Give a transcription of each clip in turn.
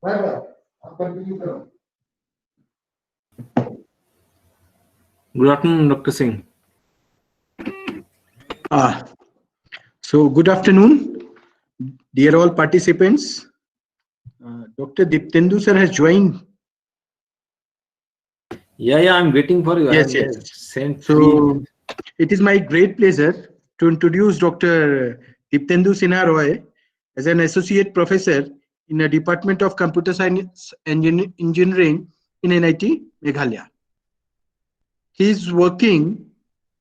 Good afternoon, Dr. Singh. Ah, so good afternoon, dear all participants. Dr. Diptendu sir has joined. Yeah, I'm waiting for you. I Yes, have yes. sent So it is my great pleasure to introduce Dr. Diptendu Sinha Roy as an associate professor in the Department of Computer Science Engineering in NIT Meghalaya. He is working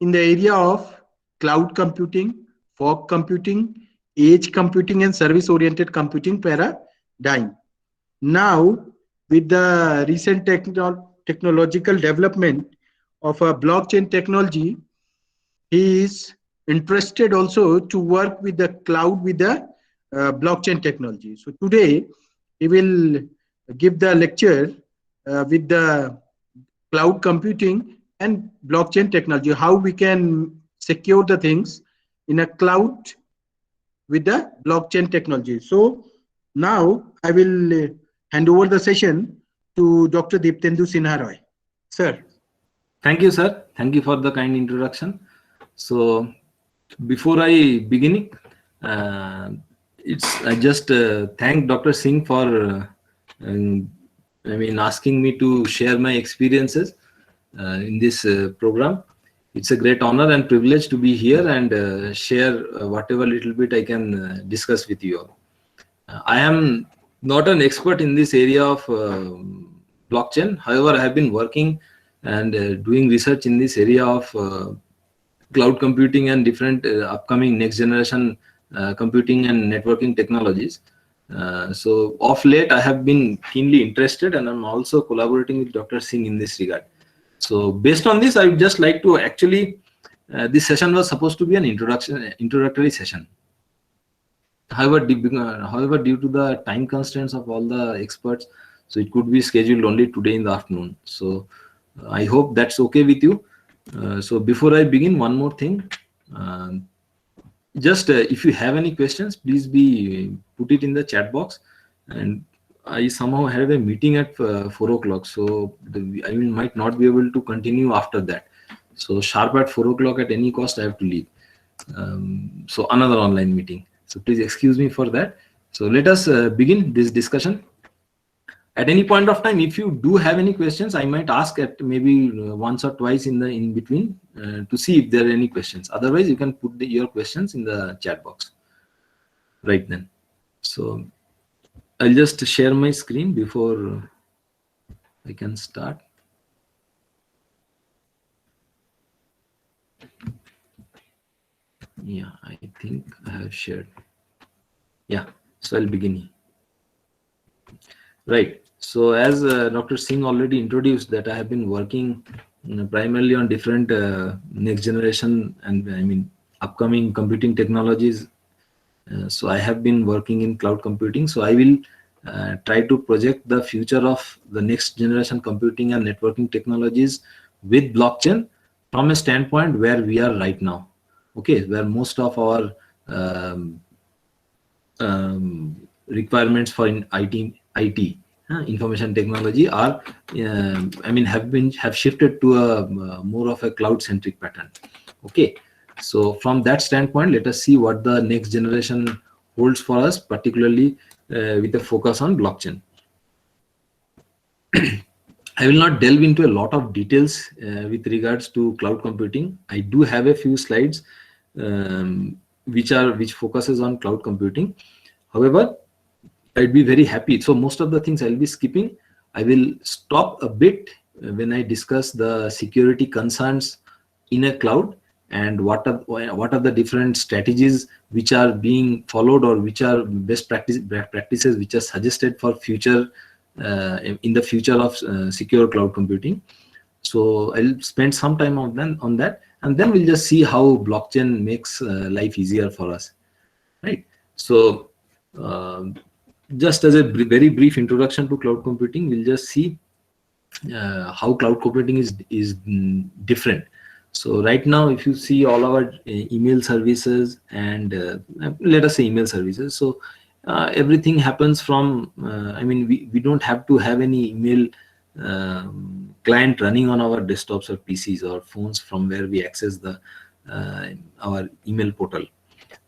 in the area of cloud computing, fog computing, edge computing, and service-oriented computing paradigm. Now, with the recent technological development of a blockchain technology, he is interested also to work with the cloud with the blockchain technology. So today, he will give the lecture with the cloud computing and blockchain technology, how we can secure the things in a cloud with the blockchain technology. So now I will hand over the session to Dr. Diptendu Sinha Roy. Sir. Thank you, sir. Thank you for the kind introduction. So before I begin, I just thank Dr. Singh for asking me to share my experiences in this program. It's a great honor and privilege to be here and share whatever little bit I can discuss with you all. I am not an expert in this area of blockchain. However, I have been working and doing research in this area of cloud computing and different upcoming next generation computing and networking technologies. So of late, I have been keenly interested, and I'm also collaborating with Dr. Singh in this regard. So based on this, I would just like to actually, this session was supposed to be an introductory session. However, due to the time constraints of all the experts, so it could be scheduled only today in the afternoon. So I hope that's okay with you. So before I begin, one more thing. If you have any questions, please put it in the chat box. And I somehow have a meeting at 4 o'clock, so I might not be able to continue after that. So sharp at 4 o'clock at any cost, I have to leave. So another online meeting. So please excuse me for that. So let us begin this discussion. At any point of time, if you do have any questions, I might ask at maybe once or twice in between to see if there are any questions. Otherwise, you can put your questions in the chat box right then. So I'll just share my screen before I can start. Yeah, I think I have shared. Yeah, so I'll begin. Right. So as Dr. Singh already introduced, that I have been working primarily on different next generation and upcoming computing technologies. So I have been working in cloud computing. So I will try to project the future of the next generation computing and networking technologies with blockchain from a standpoint where we are right now. Okay, where most of our requirements for IT information technology are have shifted to a more of a cloud centric pattern. Okay, so from that standpoint, let us see what the next generation holds for us, particularly with a focus on blockchain. I will not delve into a lot of details with regards to cloud computing. I do have a few slides which focuses on cloud computing. However, I'd be very happy. So most of the things I'll be skipping. I will stop a bit when I discuss the security concerns in a cloud and what are the different strategies which are being followed or which are best practices which are suggested for future in the future of secure cloud computing. So I'll spend some time on that, and then we'll just see how blockchain makes life easier for us, right? So just as a very brief introduction to cloud computing, we'll just see how cloud computing is different. So right now, if you see all our email services and let us say email services. So everything happens from, I mean, we don't have to have any email client running on our desktops or PCs or phones from where we access the our email portal,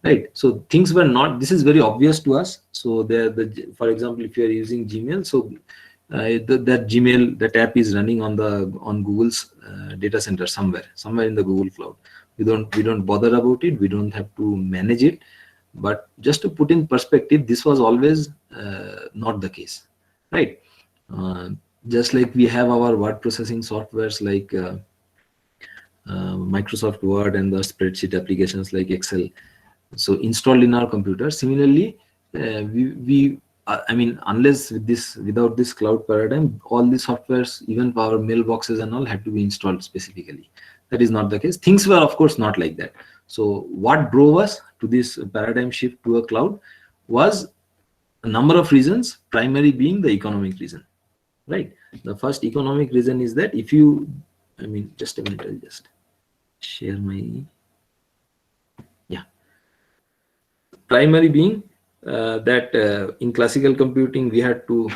right? So things were not, this is very obvious to us. So for example, if you are using Gmail, so that Gmail, that app is running on Google's data center somewhere in the Google Cloud. We don't bother about it. We don't have to manage it. But just to put in perspective, this was always not the case, right? Just like we have our word processing softwares like Microsoft Word and the spreadsheet applications like Excel, so installed in our computer. Similarly, I mean, without this cloud paradigm, all the softwares, even our mailboxes and all, had to be installed specifically. That is not the case. Things were, of course, not like that. So what drove us to this paradigm shift to a cloud was a number of reasons, primary being the economic reason, right? The first economic reason is that if you, I mean, just a minute, I'll just share my, yeah. Primary being that in classical computing, we had to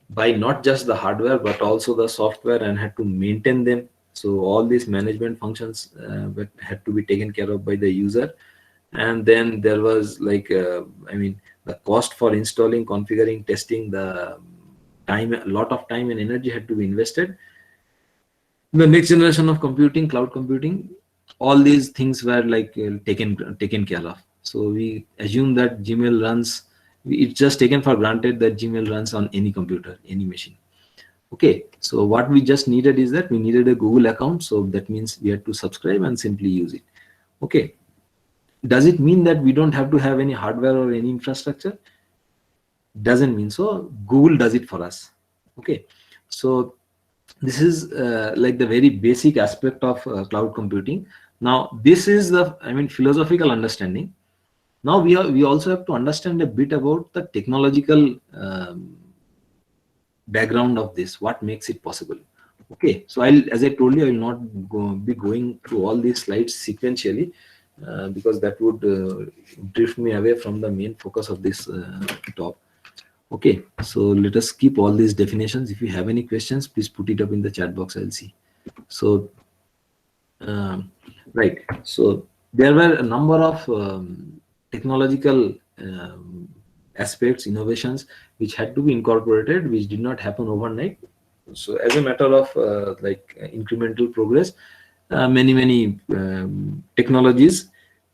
buy not just the hardware, but also the software and had to maintain them. So all these management functions had to be taken care of by the user. And then there was like, I mean, the cost for installing, configuring, testing, the time, a lot of time and energy had to be invested. The next generation of computing, cloud computing, all these things were like taken care of. So we assume that Gmail runs, it's just taken for granted that Gmail runs on any computer, any machine. Okay, so what we just needed is that we needed a Google account. So that means we had to subscribe and simply use it. Okay, does it mean that we don't have to have any hardware or any infrastructure? Doesn't mean so. Google does it for us. Okay, so this is like the very basic aspect of cloud computing. Now this is the, I mean, philosophical understanding. Now we also have to understand a bit about the technological background of this, what makes it possible. Okay, so as I told you, I will not be going through all these slides sequentially because that would drift me away from the main focus of this talk. Okay, so let us keep all these definitions. If you have any questions, please put it up in the chat box. I'll see. So right, so there were a number of technological aspects, innovations, which had to be incorporated, which did not happen overnight. So as a matter of like incremental progress, many technologies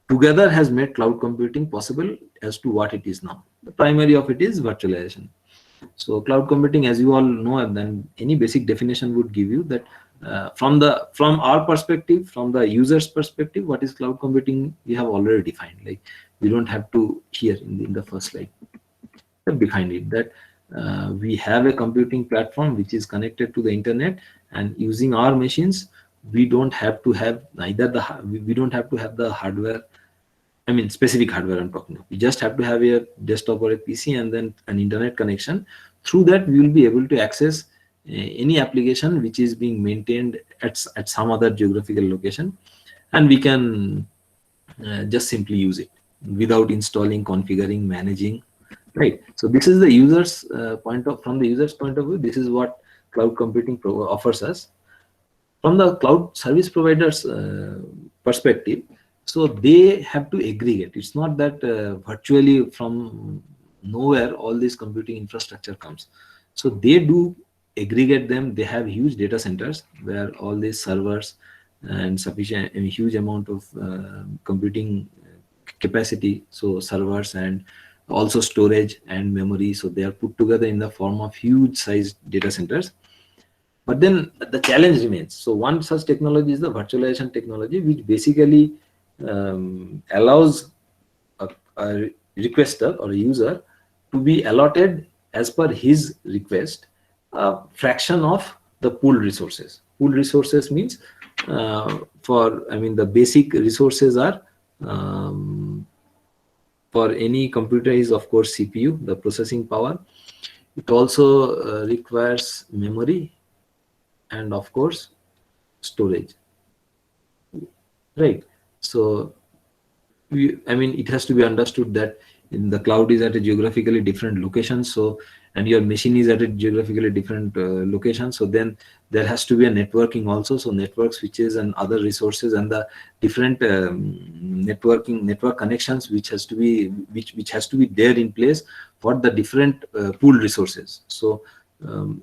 together has made cloud computing possible as to what it is now. The primary of it is virtualization. So cloud computing, as you all know, and then any basic definition would give you that from our perspective, from the user's perspective, what is cloud computing, we have already defined. Like we don't have to here in the first slide define it, that we have a computing platform which is connected to the internet, and using our machines, we don't have to have we don't have to have the hardware, I mean specific hardware I'm talking about. We just have to have a desktop or a PC and then an internet connection. Through that, we will be able to access any application which is being maintained at some other geographical location, and we can just simply use it without installing, configuring, managing. Right. So this is the user's from the user's point of view. This is what cloud computing offers us. From the cloud service providers perspective, so they have to aggregate. It's not that virtually from nowhere all this computing infrastructure comes. So they do aggregate them. They have huge data centers where all these servers and sufficient and huge amount of computing capacity. So servers and also storage and memory. So they are put together in the form of huge sized data centers. But then the challenge remains. So one such technology is the virtualization technology, which basically allows a requester or a user to be allotted as per his request a fraction of the pooled resources. Pooled resources means the basic resources are for any computer is of course CPU, the processing power. It also requires memory and of course storage. Right. So it has to be understood that in the cloud is at a geographically different location, so and your machine is at a geographically different location, so then there has to be a networking also, so network switches and other resources and the different network connections which has to be there in place for the different pooled resources. So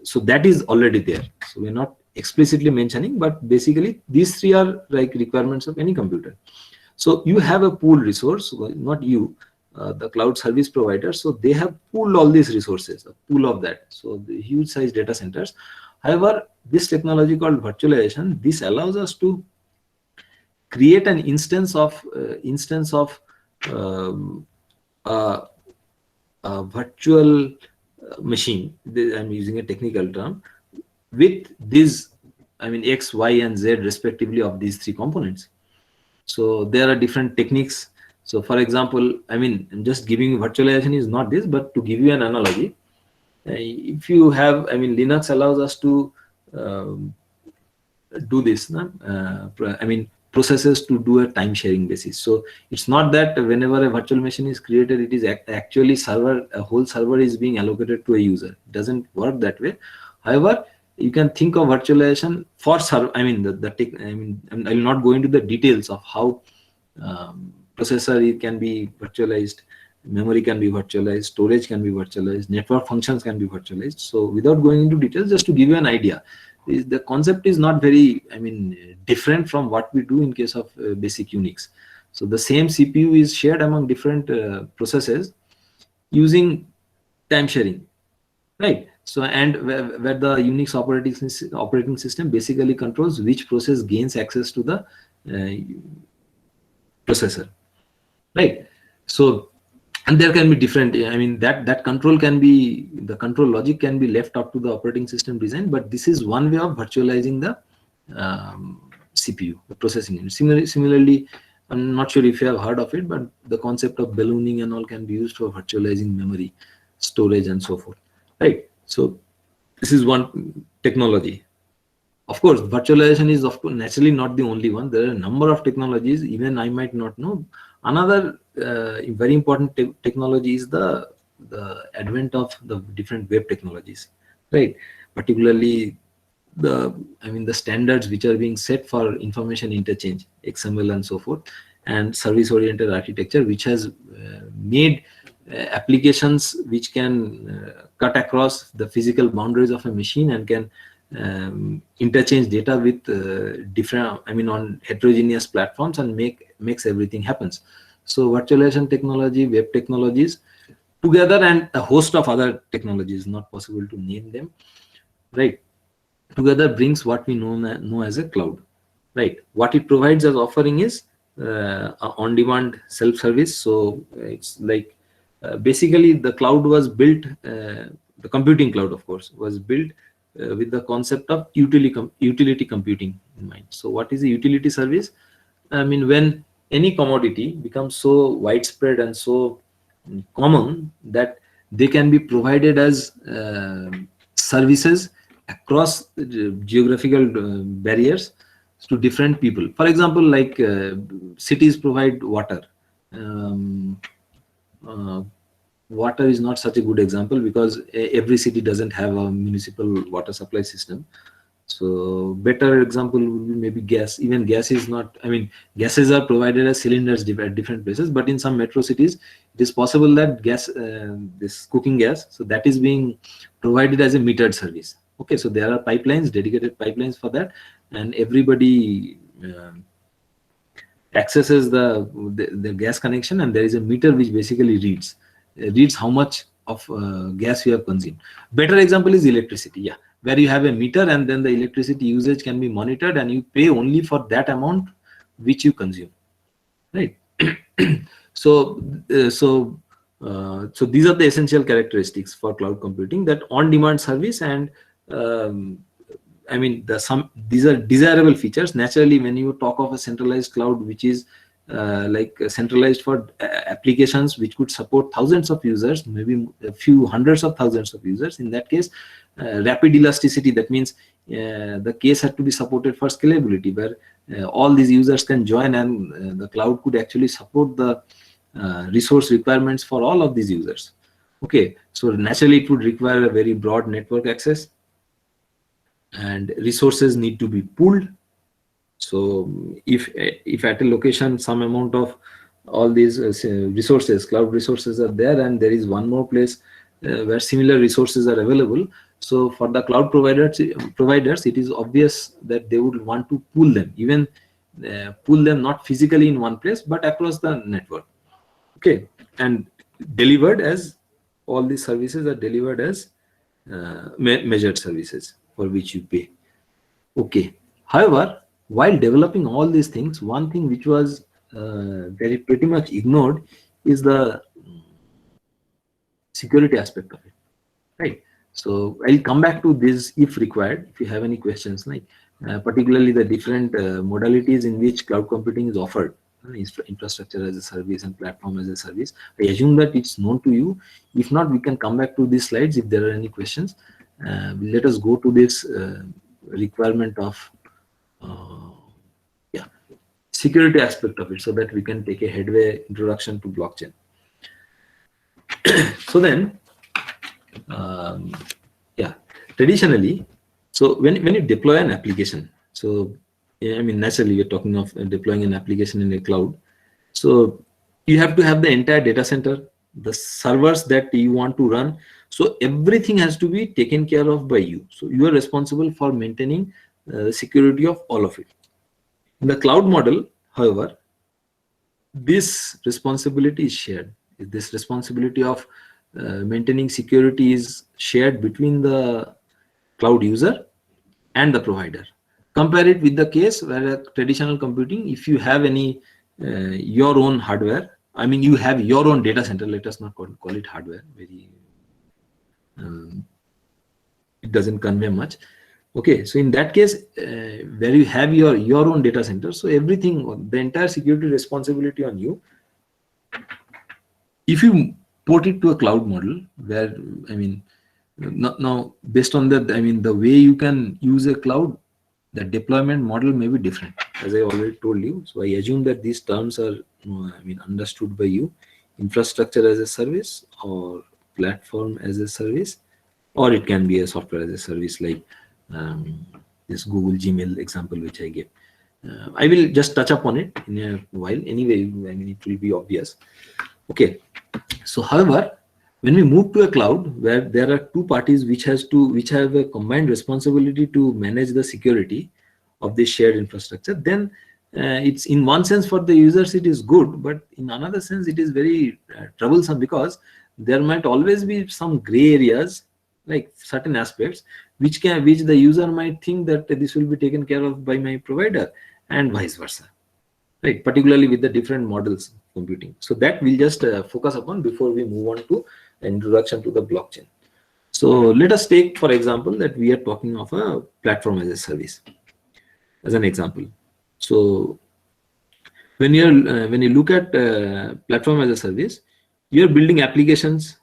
so that is already there, so we're not explicitly mentioning, but basically these three are like requirements of any computer. So you have a pool resource, not you, the cloud service provider. So they have pooled all these resources, a pool of that. So the huge size data centers. However, this technology called virtualization, this allows us to create an instance of a virtual machine. I'm using a technical term, with these, I mean, X, Y, and Z respectively of these three components. So there are different techniques. So for example, I mean, I'm just giving virtualization is not this, but to give you an analogy, if you have, I mean, Linux allows us to do this, I mean, processes to do a time sharing basis. So it's not that whenever a virtual machine is created, it is actually a whole server is being allocated to a user. It doesn't work that way. However, you can think of virtualization for server. I mean, I'll not go into the details of how processor can be virtualized, memory can be virtualized, storage can be virtualized, network functions can be virtualized. So without going into details, just to give you an idea, the concept is not very, I mean, different from what we do in case of basic Unix. So the same CPU is shared among different processes using time sharing, right? So, and where the Unix operating system basically controls which process gains access to the processor, right? So, and there can be different, I mean, that control can be, the control logic can be left up to the operating system design, but this is one way of virtualizing the CPU, the processing unit. Similarly, I'm not sure if you have heard of it, but the concept of ballooning and all can be used for virtualizing memory, storage, and so forth, right? So this is one technology. Of course, virtualization is naturally not the only one. There are a number of technologies, even I might not know. Another very important technology is the advent of the different web technologies, right? Particularly the standards which are being set for information interchange, XML and so forth, and service-oriented architecture, which has made applications which can cut across the physical boundaries of a machine and can interchange data with different, on heterogeneous platforms, and makes everything happens. So virtualization technology, web technologies together, and a host of other technologies, not possible to name them, right, together brings what we know as a cloud, right? What it provides as offering is on-demand self-service. So it's like basically the cloud was built, the computing cloud, of course, was built with the concept of utility computing in mind. So what is a utility service? I mean, when any commodity becomes so widespread and so common that they can be provided as services across geographical barriers to different people. For example, like cities provide water. Water is not such a good example because every city doesn't have a municipal water supply system. So better example would be maybe gas. Even gas is not, gases are provided as cylinders at different places, but in some metro cities, it is possible that gas, this cooking gas, so that is being provided as a metered service. Okay, so there are pipelines, dedicated pipelines for that, and everybody accesses the gas connection, and there is a meter which basically reads how much of gas you have consumed. Better example is electricity, yeah, where you have a meter and then the electricity usage can be monitored and you pay only for that amount which you consume, right? So these are the essential characteristics for cloud computing, that on-demand service, and these are desirable features. Naturally, when you talk of a centralized cloud, which is centralized for applications which could support thousands of users, maybe a few hundreds of thousands of users, in that case, rapid elasticity, that means the case had to be supported for scalability, where all these users can join, and the cloud could actually support the resource requirements for all of these users. Okay, so naturally it would require a very broad network access, and resources need to be pooled. So if at a location some amount of all these resources, cloud resources are there, and there is one more place where similar resources are available, so for the cloud providers, it is obvious that they would want to pool them, even pool them not physically in one place but across the network. Okay, and delivered as all these services are delivered as measured services for which you pay. Okay, however, while developing all these things, one thing which was very pretty much ignored is the security aspect of it, right? So I'll come back to this if required, if you have any questions, like particularly the different modalities in which cloud computing is offered, infrastructure as a service and platform as a service. I assume that it's known to you. If not, we can come back to these slides if there are any questions. Let us go to this requirement of security aspect of it, so that we can take a headway introduction to blockchain. So then, traditionally, so when you deploy an application, so I mean naturally you're talking of deploying an application in a cloud, so you have to have the entire data center, the servers that you want to run, so everything has to be taken care of by you. So you are responsible for maintaining the security of all of it. In the cloud model, however, this responsibility is shared. This responsibility of maintaining security is shared between the cloud user and the provider. Compare it with the case where a traditional computing, if you have any your own hardware, I mean you have your own data center, let us not call it hardware, very it doesn't convey much. Okay, so in that case, where you have your own data center, so everything, the entire security responsibility on you. If you port it to a cloud model, where I mean, now based on that, I mean the way you can use a cloud, the deployment model may be different, as I already told you. So I assume that these terms are, I mean, understood by you: infrastructure as a service, or platform as a service, or it can be a software as a service, like this Google Gmail example which I gave. I will just touch upon it in a while. Anyway, I mean it will be obvious. Okay. So, however, when we move to a cloud where there are two parties which have a combined responsibility to manage the security of this shared infrastructure, then it's in one sense for the users it is good, but in another sense it is very troublesome, because there might always be some gray areas, like certain aspects which the user might think that this will be taken care of by my provider, and vice versa, right? Particularly with the different models computing. So that we'll just focus upon before we move on to introduction to the blockchain. So let us take, for example, that we are talking of a platform as a service as an example. So when you look at platform as a service, you're building applications,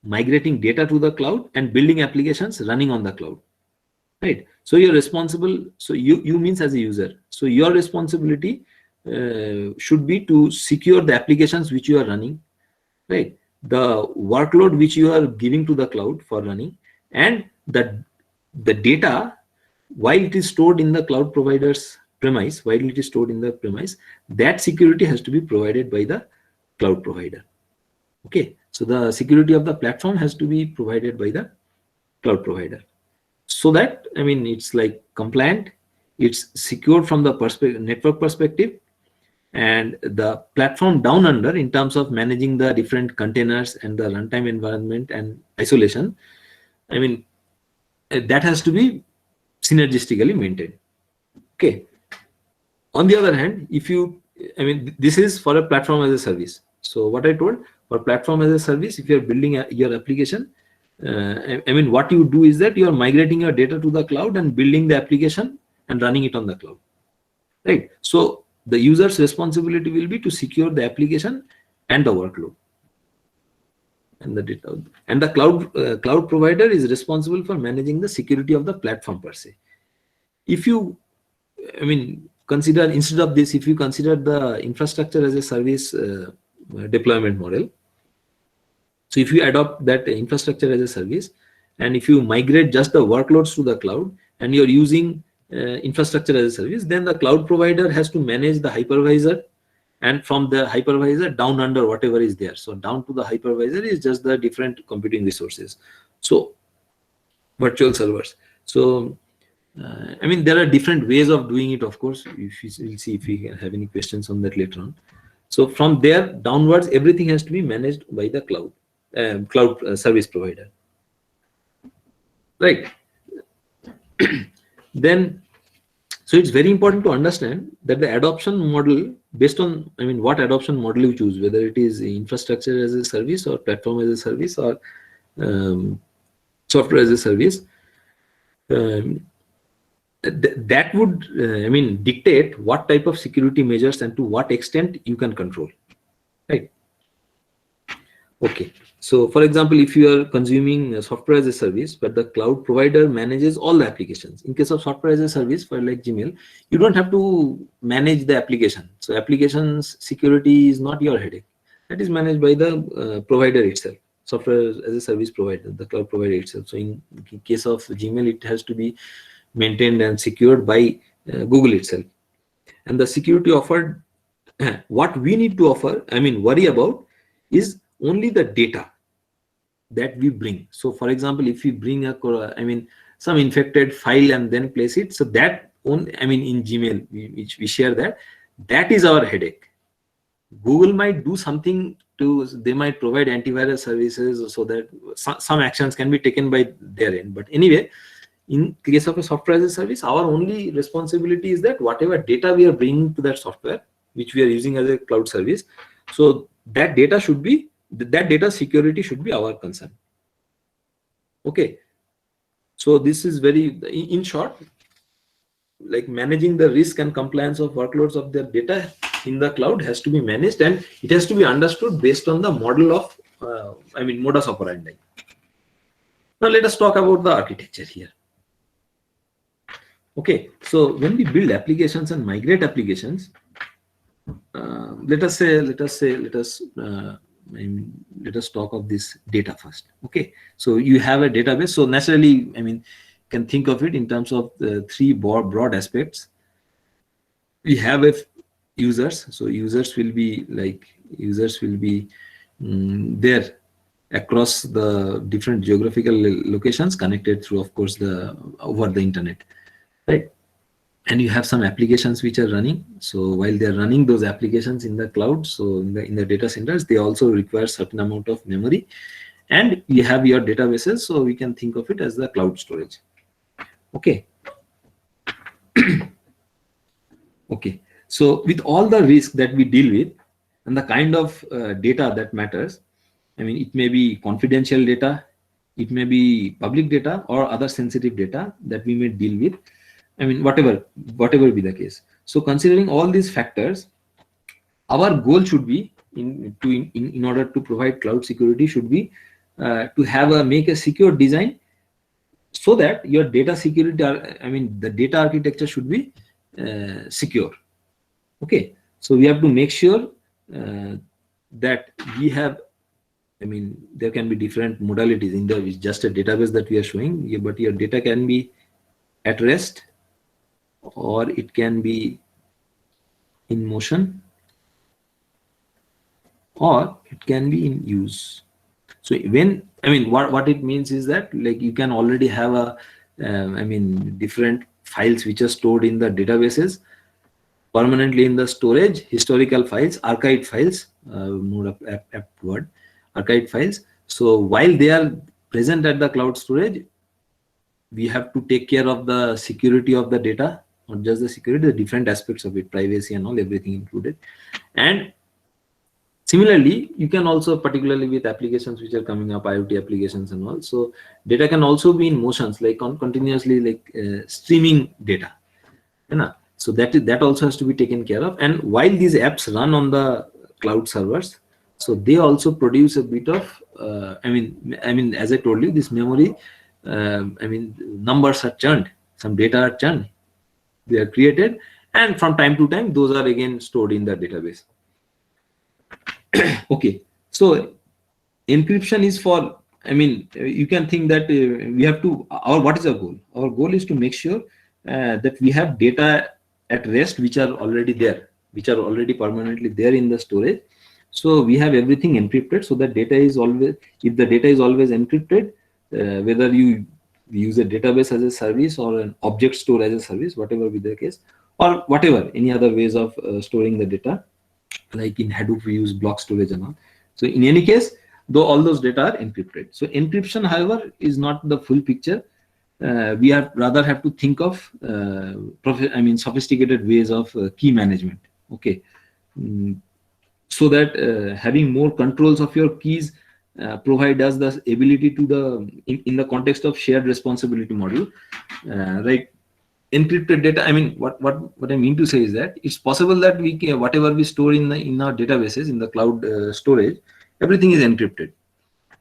migrating data to the cloud, and building applications running on the cloud, right? So you're responsible. So you means as a user. So your responsibility should be to secure the applications which you are running, right? The workload which you are giving to the cloud for running, and the data, while it is stored in the cloud provider's premise, that security has to be provided by the cloud provider. Okay, so the security of the platform has to be provided by the cloud provider, so that, I mean, it's like compliant, it's secured from the network perspective, and the platform down under in terms of managing the different containers and the runtime environment and isolation, I mean, that has to be synergistically maintained. Okay. On the other hand, this is for a platform as a service. So what I told, for platform as a service, if you're building your application, what you do is that you are migrating your data to the cloud and building the application and running it on the cloud, right? So the user's responsibility will be to secure the application and the workload and the data. And the cloud provider is responsible for managing the security of the platform per se. If you, consider, instead of this, if you consider the infrastructure as a service deployment model. So if you adopt that infrastructure as a service, and if you migrate just the workloads to the cloud, and you're using infrastructure as a service, then the cloud provider has to manage the hypervisor, and from the hypervisor down under whatever is there. So down to the hypervisor is just the different computing resources. So virtual servers. So I mean, there are different ways of doing it, of course. We'll see if we have any questions on that later on. So from there downwards, everything has to be managed by the cloud service provider, right? Then, so it's very important to understand that the adoption model, based on, I mean, what adoption model you choose, whether it is infrastructure as a service or platform as a service or software as a service, that would, I mean, dictate what type of security measures and to what extent you can control, right? Okay. So for example, if you are consuming software as a service, but the cloud provider manages all the applications. In case of software as a service, for like Gmail, you don't have to manage the application. So applications security is not your headache. That is managed by the provider itself, software as a service provider, the cloud provider itself. So in case of Gmail, it has to be maintained and secured by Google itself. And the security offered, what we need to offer, I mean, worry about is only the data that we bring. So for example, if we bring some infected file and then place it, so that I mean, in Gmail, which we share that is our headache. Google might do something they might provide antivirus services so that some actions can be taken by their end. But anyway, in case of a software as a service, our only responsibility is that whatever data we are bringing to that software, which we are using as a cloud service, so that data security should be our concern. Okay. So this is very, in short, like managing the risk and compliance of workloads of their data in the cloud has to be managed, and it has to be understood based on the model of, modus operandi. Now let us talk about the architecture here. Okay, so when we build applications and migrate applications, let us talk of this data first. Okay, so you have a database. So naturally, I mean, you can think of it in terms of the three broad aspects. We have users. So users will be there across the different geographical locations, connected through, of course, over the internet, right? And you have some applications which are running. So while they're running those applications in the cloud, so in the data centers, they also require certain amount of memory. And you have your databases, so we can think of it as the cloud storage. Okay. Okay. So with all the risk that we deal with and the kind of data that matters, I mean, it may be confidential data, it may be public data or other sensitive data that we may deal with. I mean, whatever be the case. So considering all these factors, our goal should be in order to provide cloud security should be to make a secure design so that your data security, the data architecture should be secure. Okay, so we have to make sure that we have, there can be different modalities in there. It's just a database that we are showing, but your data can be at rest, or it can be in motion, or it can be in use. So what it means is that, like, you can already have different files which are stored in the databases permanently in the storage, historical files, archived files, more apt word, archived files. So while they are present at the cloud storage, we have to take care of the security of the data, not just the security, the different aspects of it, privacy and all, everything included. And similarly, you can also, particularly with applications which are coming up, IoT applications and all, so data can also be in motions, like continuously, like streaming data. So that also has to be taken care of. And while these apps run on the cloud servers, so they also produce a bit of, as I told you, this memory, numbers are churned, some data are churned, they are created, and from time to time, those are again stored in the database. Okay, so encryption is for, I mean, you can think that we have to, what is our goal? Our goal is to make sure that we have data at rest which are already there, which are already permanently there in the storage. So we have everything encrypted, so that data is always, if the data is always encrypted, whether you use a database as a service or an object store as a service, whatever be the case, or whatever, any other ways of storing the data, like in Hadoop we use block storage and all. So in any case, though all those data are encrypted. So encryption, however, is not the full picture. We are rather have to think of sophisticated ways of key management. Okay, so that having more controls of your keys provide us the ability to in the context of shared responsibility model, right? Encrypted data, I mean, what I mean to say is that it's possible that we can, whatever we store in our databases, in the cloud storage, everything is encrypted.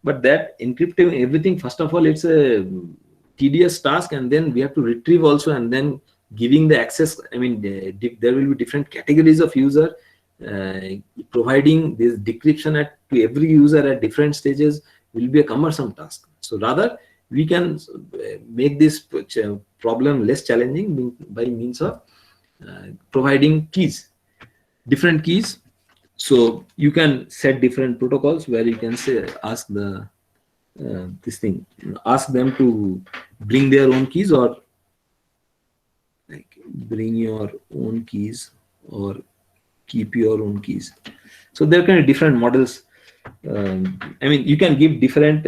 But that encrypting everything, first of all, it's a tedious task, and then we have to retrieve also, and then giving the access. I mean, there will be different categories of user. Providing this decryption to every user at different stages will be a cumbersome task. So rather, we can make this problem less challenging by means of providing keys, different keys. So you can set different protocols where you can say, ask the ask them to bring their own keys, or like bring your own keys, or keep your own keys. So there can be different models. I mean, you can give different,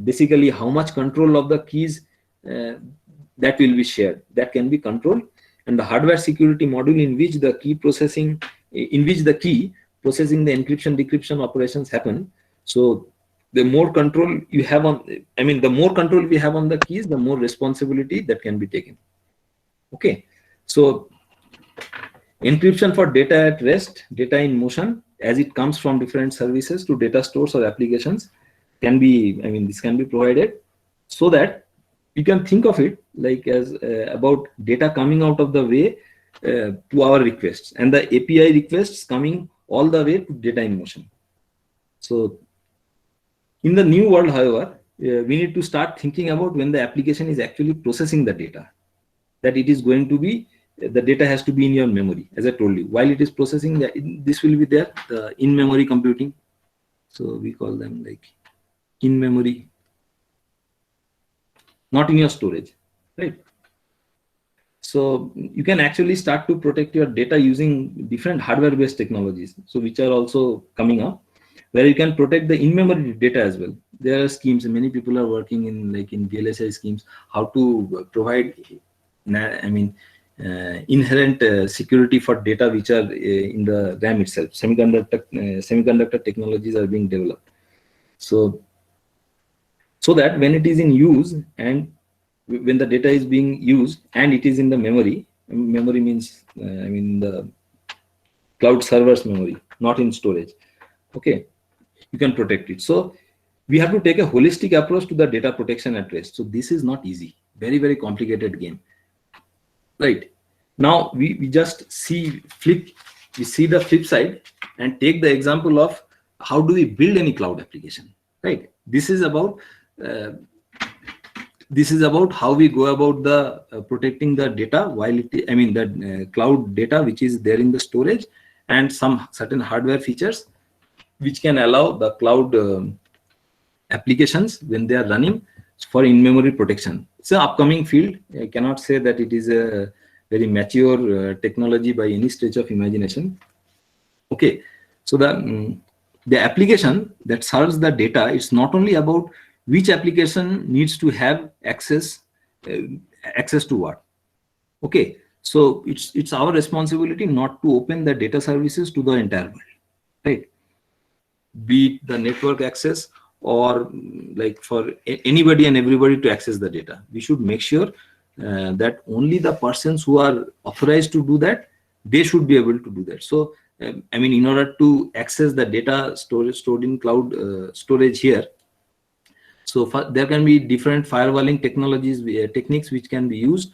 basically how much control of the keys that will be shared, that can be controlled, and the hardware security module in which the key processing, in which the key processing the encryption decryption operations happen. So the more control you have on, I mean, the more control we have on the keys, the more responsibility that can be taken. Okay, so encryption for data at rest, data in motion, as it comes from different services to data stores or applications, can be, I mean, this can be provided, so that you can think of it like as about data coming out of the way to our requests, and the API requests coming all the way to data in motion. So in the new world, however, we need to start thinking about when the application is actually processing the data, that it is going to be, the data has to be in your memory, as I told you. While it is processing, this will be there, the in-memory computing. So we call them like in-memory, not in your storage, right? So you can actually start to protect your data using different hardware-based technologies, so which are also coming up, where you can protect the in-memory data as well. There are schemes, many people are working in, like in VLSI schemes, how to provide, I mean, inherent security for data which are in the RAM itself. Semiconductor technologies are being developed. So that when it is in use, and when the data is being used and it is in the memory means, I mean, the cloud server's memory, not in storage. Okay, you can protect it. So we have to take a holistic approach to the data protection at rest. So this is not easy, very, very complicated game. Right, now we just see the flip side, and take the example of how do we build any cloud application, right? This is about how we go about the protecting the data while it, I mean, the cloud data which is there in the storage, and some certain hardware features which can allow the cloud applications, when they are running, for in-memory protection. It's an upcoming field. I cannot say that it is a very mature technology by any stretch of imagination. Okay, so the application that serves the data, it's not only about which application needs to have access to what. Okay, so it's our responsibility not to open the data services to the entire world, right? Be it the network access, or like for anybody and everybody to access the data. We should make sure that only the persons who are authorized to do that, they should be able to do that. So I mean, in order to access the data stored in cloud storage here, so there can be different firewalling technologies, techniques which can be used,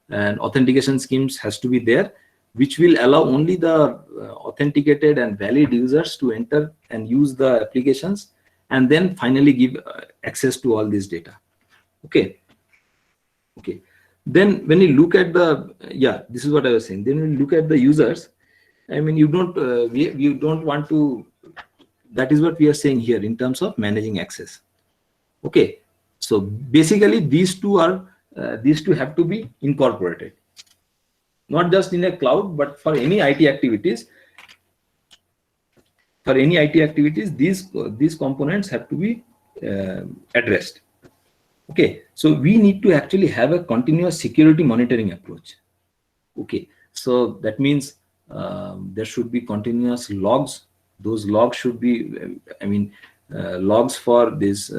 and authentication schemes has to be there. which will allow only the authenticated and valid users to enter and use the applications, and then finally give access to all this data. Okay. Then when you look at the, this is what I was saying. Then when you look at the users, I mean, you don't you don't want to. That is what we are saying here in terms of managing access. Okay. So basically, these two have to be incorporated, not just in a cloud, but for any IT activities. For any IT activities, these components have to be addressed. Okay, so we need to actually have a continuous security monitoring approach. Okay, so that means there should be continuous logs. Those logs should be, logs for these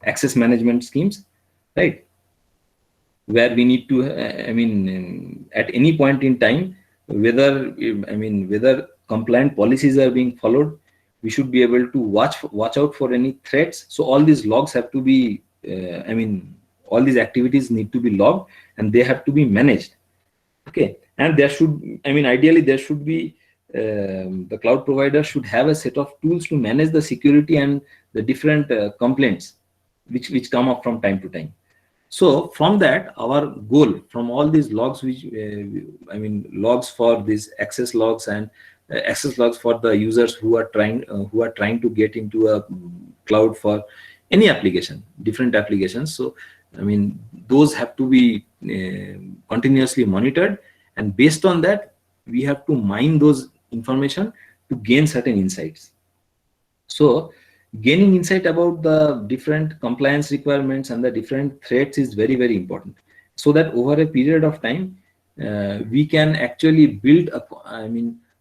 access management schemes, right? Where we need to, at any point in time, whether compliant policies are being followed, we should be able to watch out for any threats. So all these logs have to be, all these activities need to be logged, and they have to be managed. Okay, and there should, ideally there should be, the cloud provider should have a set of tools to manage the security and the different complaints which come up from time to time. So from that, our goal from all these logs, which logs for these access logs and access logs for the users who are trying to get into a cloud for any application, different applications. So those have to be continuously monitored, and based on that, we have to mine those information to gain certain insights. So gaining insight about the different compliance requirements and the different threats is very, very important, so that over a period of time, we can actually build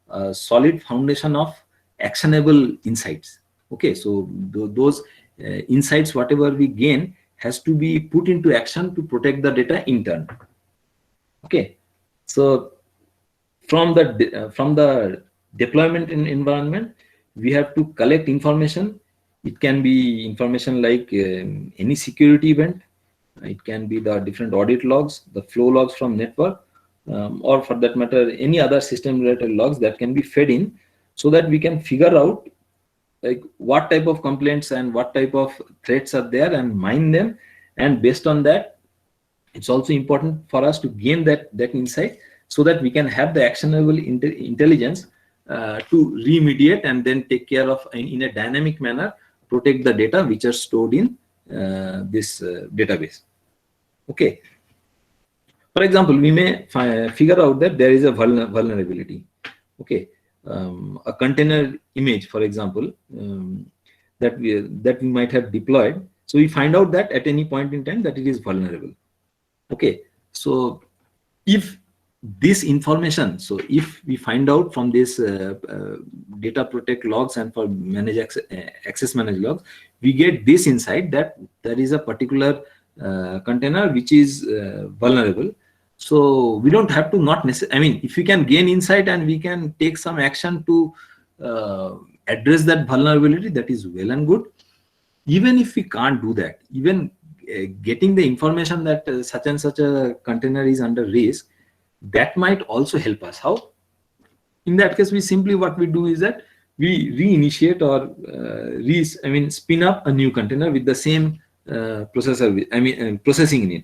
a solid foundation of actionable insights. Okay, so those insights, whatever we gain, has to be put into action to protect the data in turn. Okay, so from the deployment environment, we have to collect information. It can be information like any security event. It can be the different audit logs, the flow logs from network, or for that matter, any other system related logs that can be fed in, so that we can figure out like what type of complaints and what type of threats are there and mine them. And based on that, it's also important for us to gain that insight, so that we can have the actionable intelligence to remediate and then take care of, in a dynamic manner, protect the data which are stored in this database. Okay. For example, we may figure out that there is a vulnerability. Okay, a container image, for example, that we might have deployed. So we find out that at any point in time that it is vulnerable. Okay, so if this information, so if we find out from this data protect logs and for access manage logs, we get this insight that there is a particular container which is vulnerable. So we don't have to not necessarily, if we can gain insight and we can take some action to address that vulnerability, that is well and good. Even if we can't do that, even getting the information that such and such a container is under risk, that might also help us. How? In that case, we simply, what we do is that we reinitiate or spin up a new container with the same processor, processing in it.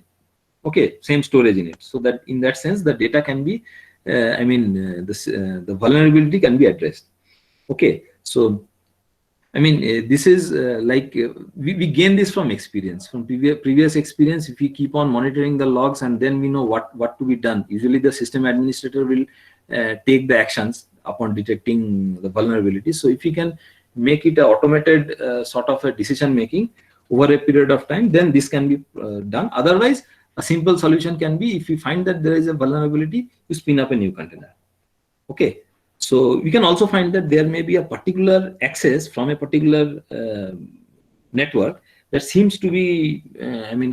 Okay, same storage in it, so that in that sense the data can be, the vulnerability can be addressed. Okay, so this is we gain this from experience, from previous experience. If we keep on monitoring the logs, and then we know what to be done, usually the system administrator will take the actions upon detecting the vulnerability. So if we can make it an automated sort of a decision making over a period of time, then this can be done. Otherwise, a simple solution can be, if you find that there is a vulnerability, you spin up a new container. Okay, so we can also find that there may be a particular access from a particular network that seems to be,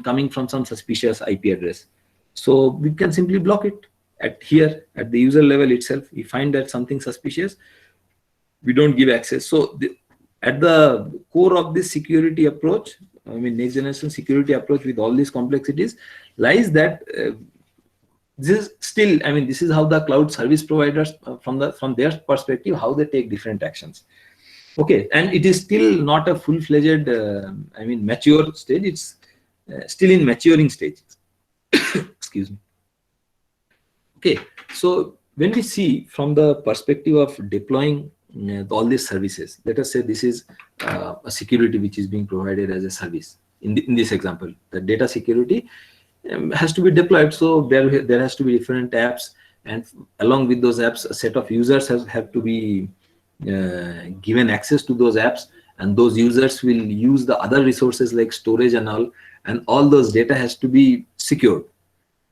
coming from some suspicious IP address. So we can simply block it at the user level itself. We find that something suspicious, we don't give access. So at the core of this security approach, next generation security approach with all these complexities, lies that this is still, I mean, this is how the cloud service providers from their perspective, how they take different actions. Okay, and it is still not a full-fledged, I mean, mature stage. It's still in maturing stage. Excuse me. Okay, so when we see from the perspective of deploying all these services, let us say this is a security which is being provided as a service. In this example, the data security has to be deployed. So there has to be different apps, and along with those apps, a set of users have to be given access to those apps, and those users will use the other resources like storage and all those data has to be secured.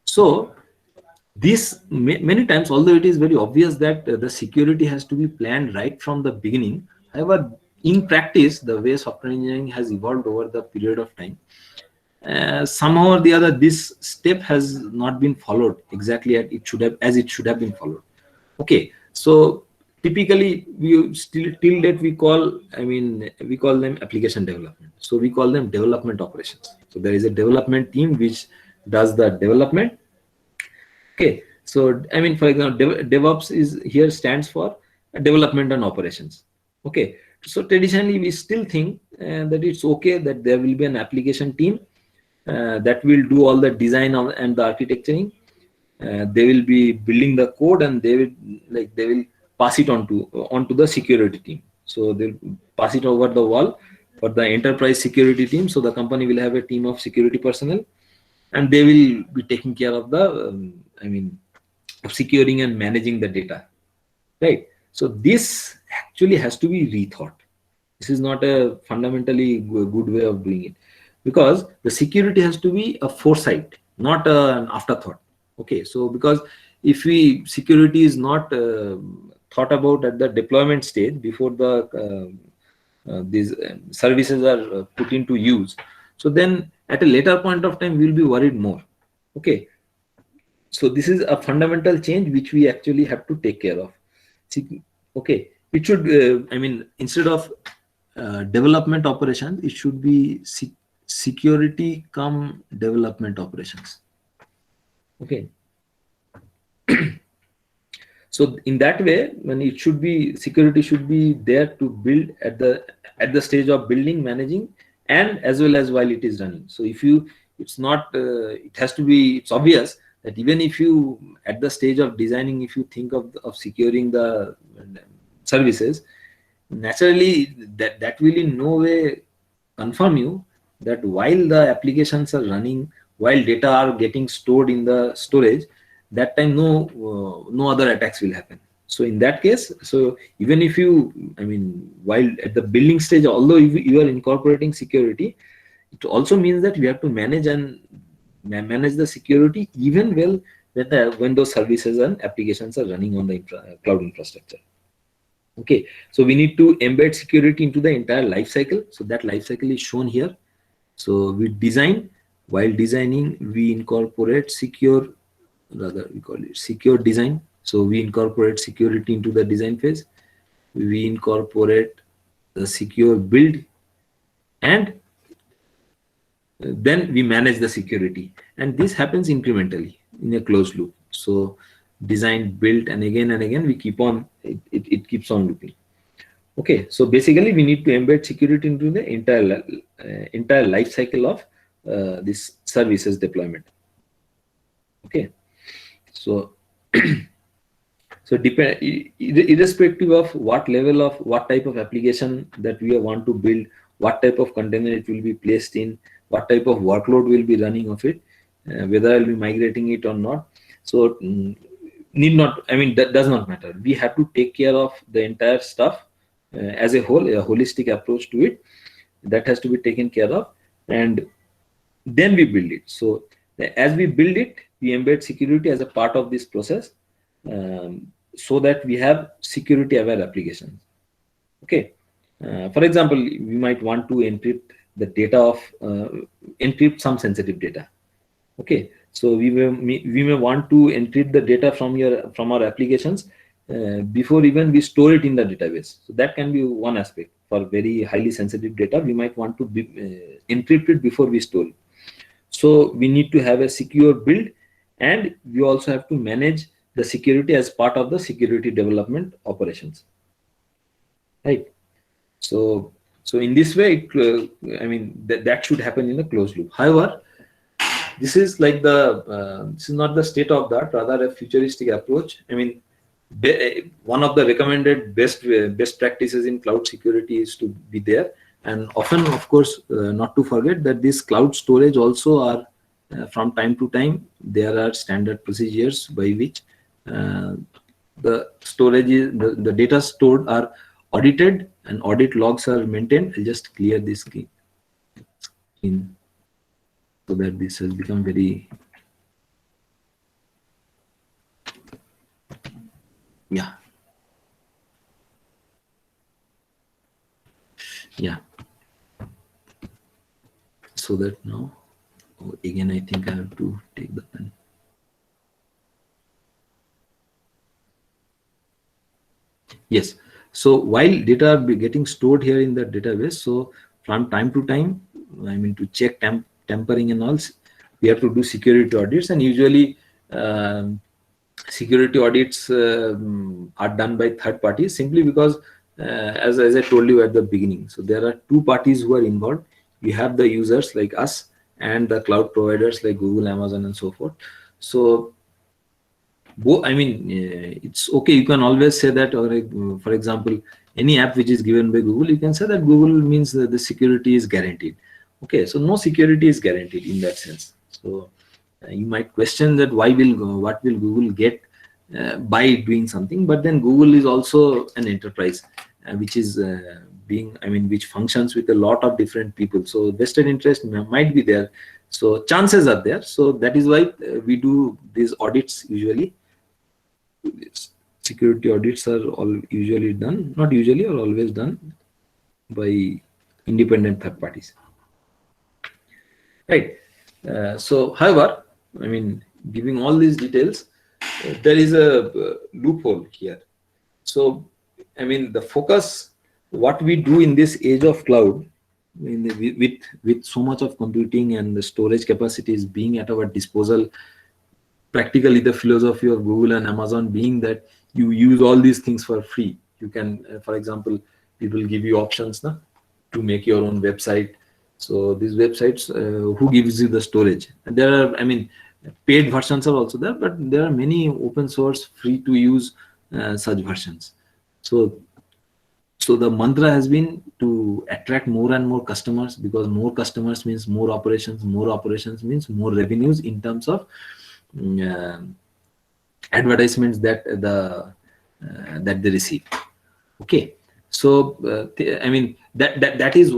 So this many times, although it is very obvious that the security has to be planned right from the beginning, however, in practice, the way software engineering has evolved over the period of time, somehow or the other, this step has not been followed exactly as it should have been followed. Okay, so typically we still till date we call them application development. So we call them development operations. So there is a development team which does the development. Okay, so I mean, for example, DevOps stands for development and operations. Okay, so traditionally we still think that it's okay that there will be an application team that will do all the design and the architecturing. They will be building the code, and they will pass it onto the security team. So they'll pass it over the wall for the enterprise security team. So the company will have a team of security personnel, and they will be taking care of the of securing and managing the data, right? So this actually has to be rethought. This is not a fundamentally good way of doing it, because the security has to be a foresight, not an afterthought. Okay, so because if security is not thought about at the deployment stage before these services are put into use, so then at a later point of time we'll be worried more. Okay, so this is a fundamental change which we actually have to take care of. Okay, it should instead of development operations, it should be security come development operations. Okay. So in that way, when it should be, security should be there to build at the stage of building, managing, and as well as while it is running. So if it's not, it has to be, it's obvious that even if you at the stage of designing, if you think of securing the services, naturally that will in no way confirm you that while the applications are running, while data are getting stored in the storage, that time no other attacks will happen. So in that case, so even if while at the building stage, although you are incorporating security, it also means that you have to manage the security even when those services and applications are running on the cloud infrastructure. Okay, so we need to embed security into the entire life cycle. So that life cycle is shown here. So we design, while designing we incorporate secure design. So we incorporate security into the design phase. We incorporate the secure build, and then we manage the security, and this happens incrementally in a closed loop. So design, build, and again we keep on, it keeps on looping. Okay, so basically we need to embed security into the entire life cycle of this services deployment. Okay, so irrespective of what type of application that we want to build, what type of container it will be placed in, what type of workload will be running of it, whether I'll be migrating it or not. So that does not matter. We have to take care of the entire stuff as a whole, a holistic approach to it that has to be taken care of, and then we build it. So as we build it, we embed security as a part of this process, so that we have security aware applications. Okay, for example, we might want to encrypt the data encrypt some sensitive data. Okay, so we may want to encrypt the data from our applications before even we store it in the database. So that can be one aspect. For very highly sensitive data, we might want to encrypt it before we store it. So we need to have a secure build and you also have to manage the security as part of the security development operations, right? So in this way, I mean that should happen in a closed loop. However, this is like this is not the state of that, rather a futuristic approach. I mean, one of the recommended best practices in cloud security is to be there, and often, of course, not to forget that this cloud storage also are from time to time there are standard procedures by which the storage is the data stored are audited and audit logs are maintained. I'll just clear this screen so that this has become very, yeah. So that now, again, I think I have to take the pen. Yes. So while data are getting stored here in the database, so from time to time, I mean, to check tampering and all, we have to do security audits, and usually security audits are done by third parties, simply because as I told you at the beginning, so there are two parties who are involved. You have the users like us and the cloud providers like Google, Amazon, and so forth. So I mean, it's okay. You can always say that, or for example, any app which is given by Google, you can say that Google means that the security is guaranteed. Okay, so no security is guaranteed in that sense. So you might question that what will Google get by doing something, but then Google is also an enterprise which is which functions with a lot of different people. So vested interest might be there. So chances are there. So that is why we do these audits usually. Security audits are all usually done, not usually or always done by independent third parties, right? So however, I mean, giving all these details, there is a loophole here. So I mean, the focus, what we do in this age of cloud, with so much of computing and the storage capacities being at our disposal, practically the philosophy of Google and Amazon being that you use all these things for free. You can, for example, people give you options to make your own website. So these websites, who gives you the storage? And there are, I mean, paid versions are also there, but there are many open source, free to use such versions. So the mantra has been to attract more and more customers, because more customers means more operations means more revenues in terms of advertisements that they receive. Okay, so I mean that is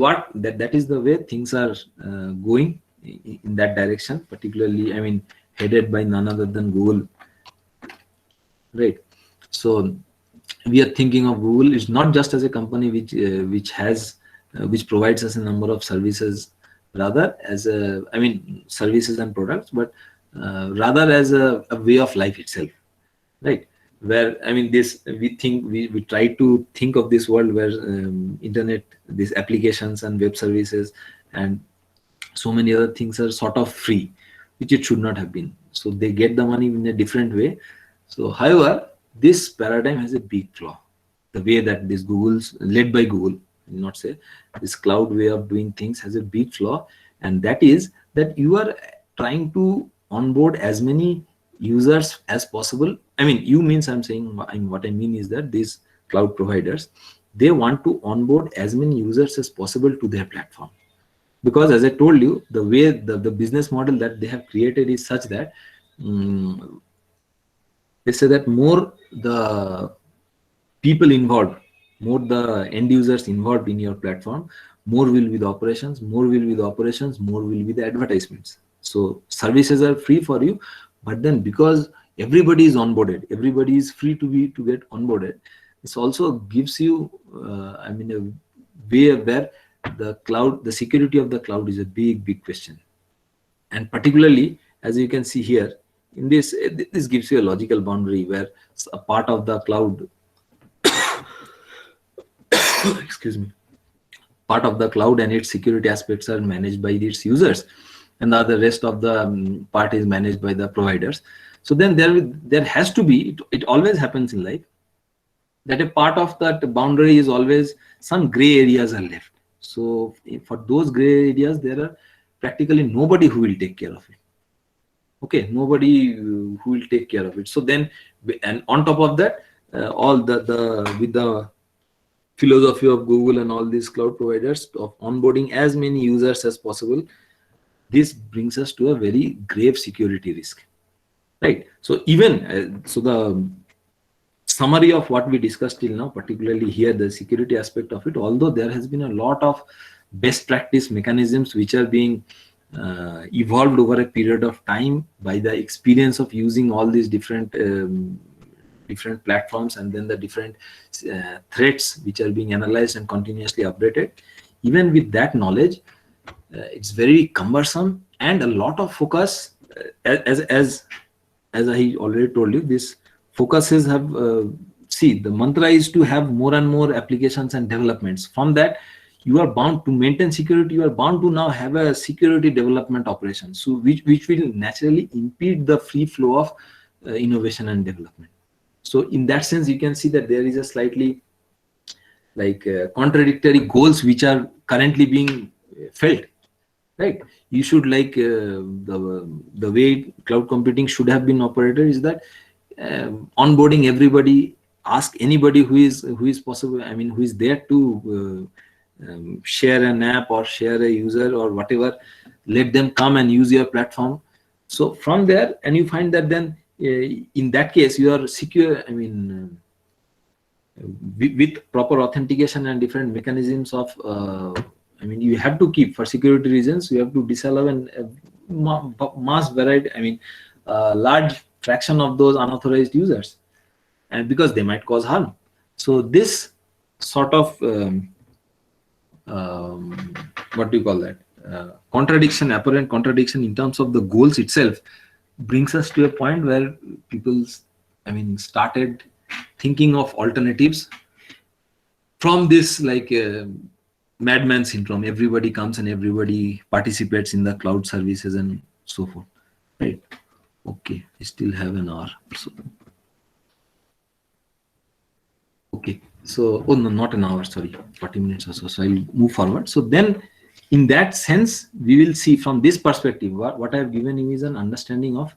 the way things are going in that direction, particularly, I mean, headed by none other than Google, right? So we are thinking of Google is not just as a company which provides us a number of services, rather as services and products, but rather as a way of life itself, right? Where, I mean, we try to think of this world where internet, these applications and web services and so many other things are sort of free, which it should not have been. So they get the money in a different way. So however, this paradigm has a big flaw. The way that this Google's, led by Google, not say, this cloud way of doing things has a big flaw, and that is that you are trying to onboard as many users as possible. I mean, what I mean is that these cloud providers, they want to onboard as many users as possible to their platform, because as I told you, the way the business model that they have created is such that they say that more the people involved, more the end users involved in your platform, more will be the operations, more will be the advertisements. So services are free for you, but then because everybody is onboarded, everybody is free to get onboarded, this also gives you a way where the security of the cloud is a big question. And particularly, as you can see here, in this gives you a logical boundary where a part of the cloud excuse me, part of the cloud and its security aspects are managed by its users, and the other rest of the part is managed by the providers. So then there has to be, it always happens in life, that a part of that boundary is always some gray areas are left. So for those gray areas, there are practically nobody who will take care of it. Okay, nobody who will take care of it. So then, and on top of that, all with the philosophy of Google and all these cloud providers of onboarding as many users as possible, this brings us to a very grave security risk, right? So even so the summary of what we discussed till now, particularly here, the security aspect of it, although there has been a lot of best practice mechanisms which are being evolved over a period of time by the experience of using all these different platforms, and then the different threats which are being analyzed and continuously updated. Even with that knowledge, it's very cumbersome, and a lot of focus, as I already told you, this focuses have see, the mantra is to have more and more applications and developments. From that, you are bound to maintain security, you are bound to now have a security development operation, so which will naturally impede the free flow of innovation and development. So in that sense, you can see that there is a slightly like contradictory goals which are currently being felt, right? You should, like the way cloud computing should have been operated is that onboarding everybody, ask anybody who is possible, I mean, who is there to share an app or share a user or whatever, let them come and use your platform. So from there, and you find that then in that case you are secure, I mean, with proper authentication and different mechanisms of I mean, you have to keep, for security reasons, you have to disallow and mass variety, I mean, large fraction of those unauthorized users, and because they might cause harm. So this sort of what do you call that, apparent contradiction in terms of the goals itself, brings us to a point where people, I mean, started thinking of alternatives from this, like madman syndrome. Everybody comes and everybody participates in the cloud services and so forth, right? Okay, I still have an hour. So, okay, so, oh no, not an hour, sorry, 40 minutes or so. So I'll move forward. So then, in that sense, we will see from this perspective, what I have given you is an understanding of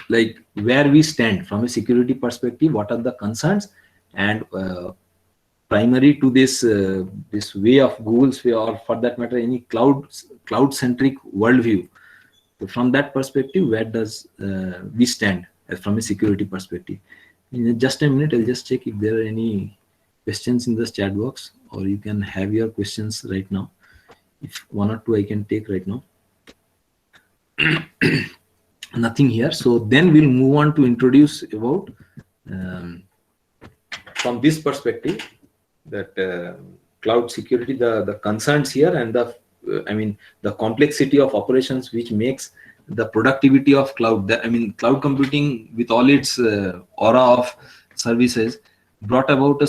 like where we stand from a security perspective, what are the concerns, and primary to this this way of Google's way, or for that matter, any cloud-centric worldview. So from that perspective, where does we stand from a security perspective? In just a minute, I'll just check if there are any questions in the chat box, or you can have your questions right now. If one or two I can take right now. Nothing here. So then we'll move on to introduce about from this perspective, that cloud security, the concerns here, and the I mean, the complexity of operations which makes the productivity of cloud. I mean, cloud computing with all its aura of services brought about a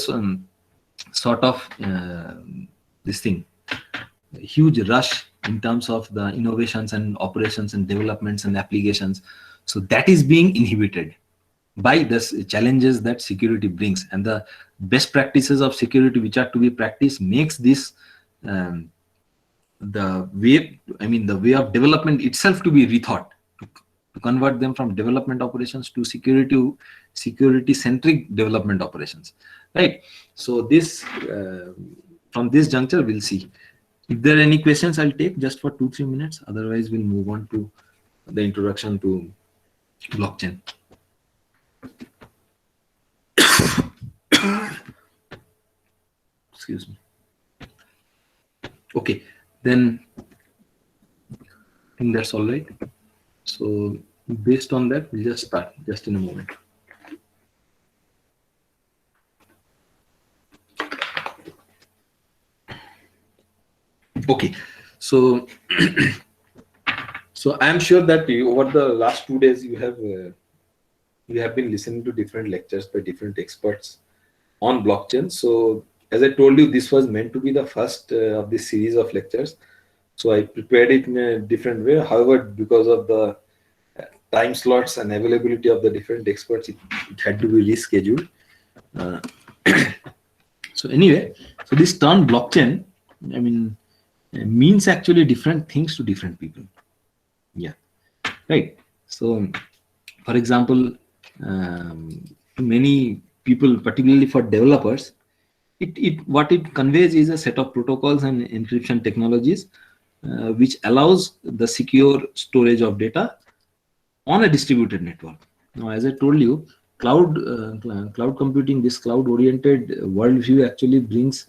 sort of this thing, a huge rush in terms of the innovations and operations and developments and applications. So that is being inhibited by the challenges that security brings, and the best practices of security which are to be practiced makes this the way, I mean, the way of development itself to be rethought, to convert them from development operations to security centric development operations, right? So this from this juncture, we'll see if there are any questions. I'll take just for 2-3 minutes, otherwise we'll move on to the introduction to blockchain. Excuse me. Okay, then I think that's all right. So based on that, we'll just start just in a moment. Okay, so so I am sure that over the last 2 days you have been listening to different lectures by different experts on blockchain. So as I told you, this was meant to be the first of this series of lectures. So I prepared it in a different way. However, because of the time slots and availability of the different experts, it had to be rescheduled. Uh, so anyway, so this term blockchain, I mean, means actually different things to different people. Yeah, right. So, for example, to many people, particularly for developers, what it conveys is a set of protocols and encryption technologies which allows the secure storage of data on a distributed network. Now, as I told you, cloud computing, this cloud-oriented worldview actually brings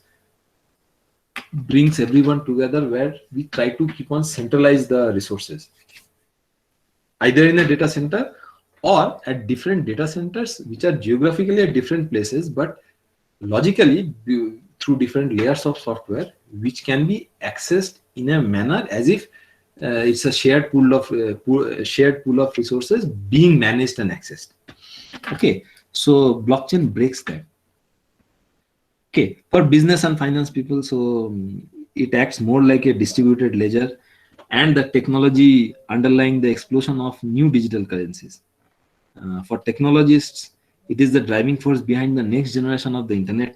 everyone together, where we try to keep on centralize the resources, either in a data center or at different data centers which are geographically at different places, but logically through different layers of software, which can be accessed in a manner as if it's a shared pool of resources being managed and accessed. Okay, so blockchain breaks that. Okay, for business and finance people, so it acts more like a distributed ledger and the technology underlying the explosion of new digital currencies. For technologists, it is the driving force behind the next generation of the internet.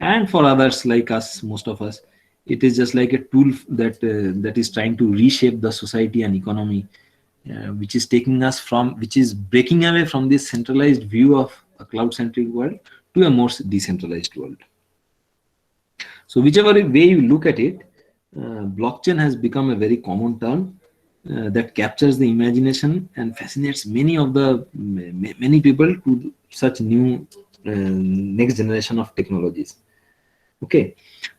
And for others like us, most of us, it is just like a tool that is trying to reshape the society and economy, which is breaking away from this centralized view of a cloud-centric world to a more decentralized world. So whichever way you look at it, blockchain has become a very common term that captures the imagination and fascinates many people to such new next generation of technologies. Okay,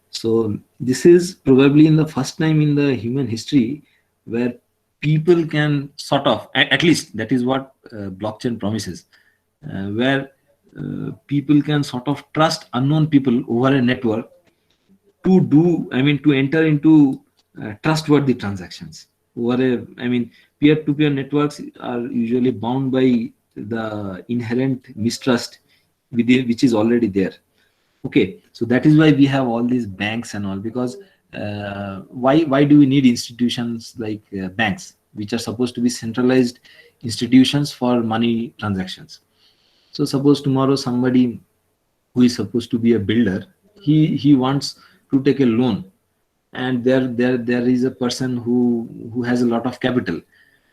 so this is probably in the first time in the human history where people can sort of, at least that is what blockchain promises, where people can sort of trust unknown people over a network to enter into trustworthy transactions. Peer-to-peer networks are usually bound by the inherent mistrust which is already there. Okay, so that is why we have all these banks and all, because why do we need institutions like banks, which are supposed to be centralized institutions for money transactions? So suppose tomorrow somebody who is supposed to be a builder, he wants to take a loan, and there is a person who has a lot of capital.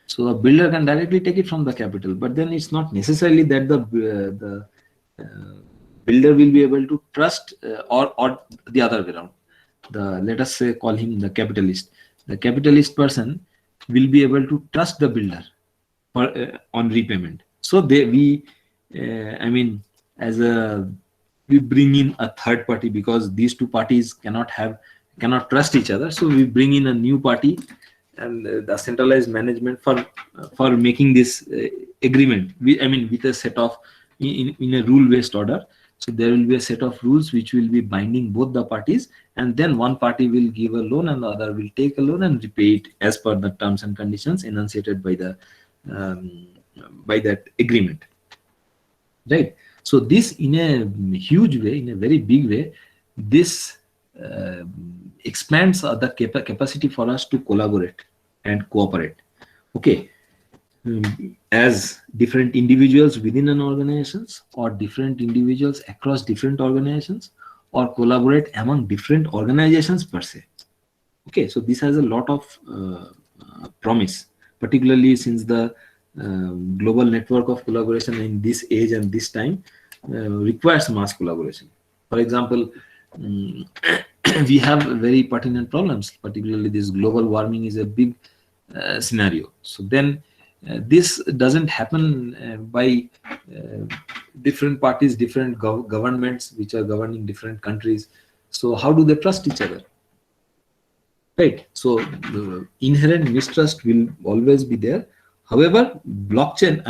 So a builder can directly take it from the capital, but then it's not necessarily that the builder will be able to trust or the other way around. Let us say, call him the capitalist. The capitalist person will be able to trust the builder on repayment. So we bring in a third party, because these two parties cannot trust each other. So we bring in a new party and the centralized management for making this agreement. With a set of in a rule-based order. So there will be a set of rules which will be binding both the parties, and then one party will give a loan and the other will take a loan and repay it as per the terms and conditions enunciated by that agreement. Right. So this, in a huge way, in a very big way, this expands the capacity for us to collaborate and cooperate. Okay. As different individuals within an organizations, or different individuals across different organizations, or collaborate among different organizations per se. Okay, so this has a lot of promise, particularly since the global network of collaboration in this age and this time requires mass collaboration. For example, we have very pertinent problems, particularly this global warming is a big scenario. So then this doesn't happen by different parties, different governments which are governing different countries. So how do they trust each other? Right. So the inherent mistrust will always be there. However, blockchain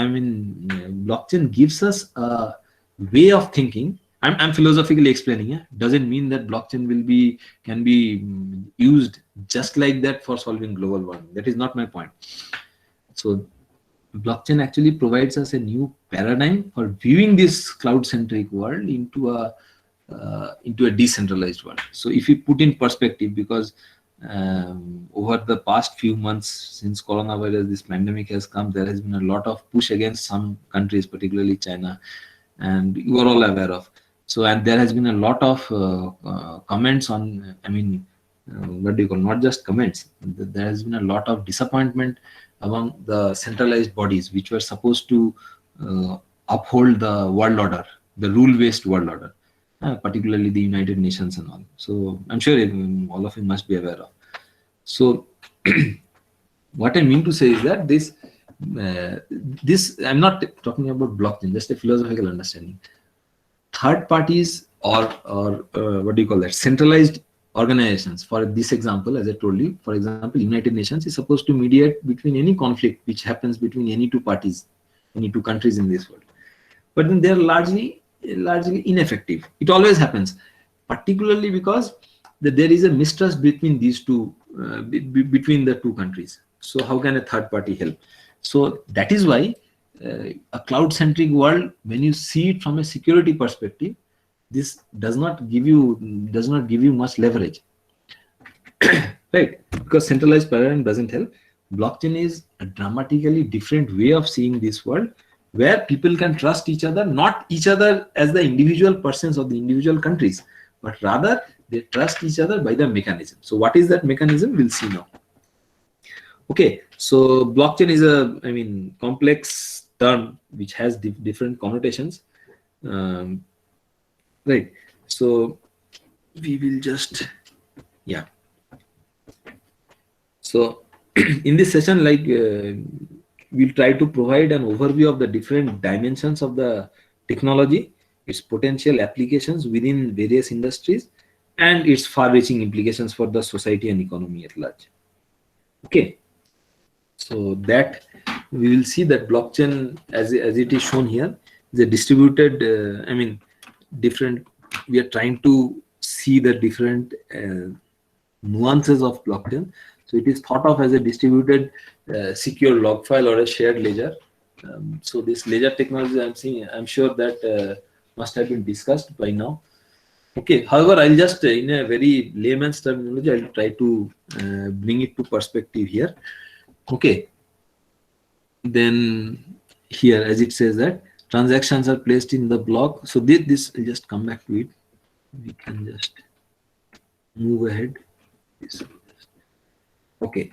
gives us a way of thinking. I'm philosophically explaining. Yeah? Doesn't mean that blockchain can be used just like that for solving global warming. That is not my point. So blockchain actually provides us a new paradigm for viewing this cloud-centric world into a decentralized world. So if you put in perspective, because over the past few months since coronavirus, this pandemic has come, there has been a lot of push against some countries, particularly China, and you are all aware of. So, and there has been a lot of comments on, I mean, what do you call, not just comments, there has been a lot of disappointment among the centralized bodies which were supposed to uphold the world order, the rule-based world order, particularly the United Nations and all. So I'm sure all of you must be aware of. So what I mean to say is that this I'm not talking about blockchain, just a philosophical understanding. Third parties or what do you call that, centralized organizations, for this example, as I told you, for example, United Nations is supposed to mediate between any conflict which happens between any two parties, any two countries in this world, but then they're largely ineffective. It always happens, particularly because there is a mistrust between these two between the two countries. So how can a third party help? So that is why a cloud-centric world, when you see it from a security perspective, this does not give you much leverage, right? Because centralized paradigm doesn't help. Blockchain is a dramatically different way of seeing this world, where people can trust each other, not each other as the individual persons of the individual countries, but rather they trust each other by the mechanism. So what is that mechanism? We'll see now. Okay, so blockchain is a, I mean, complex term which has different connotations. Right. So we will just, yeah. So in this session, like we'll try to provide an overview of the different dimensions of the technology, its potential applications within various industries, and its far-reaching implications for the society and economy at large. Okay. So that we will see that blockchain, as it is shown here, is a distributed, I mean, different, we are trying to see the different nuances of blockchain. So it is thought of as a distributed secure log file or a shared ledger. So this ledger technology, I'm sure that must have been discussed by now. Okay, however, I'll just in a very layman's terminology, I'll try to bring it to perspective here. Okay, then here, as it says that transactions are placed in the block. So this I'll just come back to it. We can just move ahead. Okay.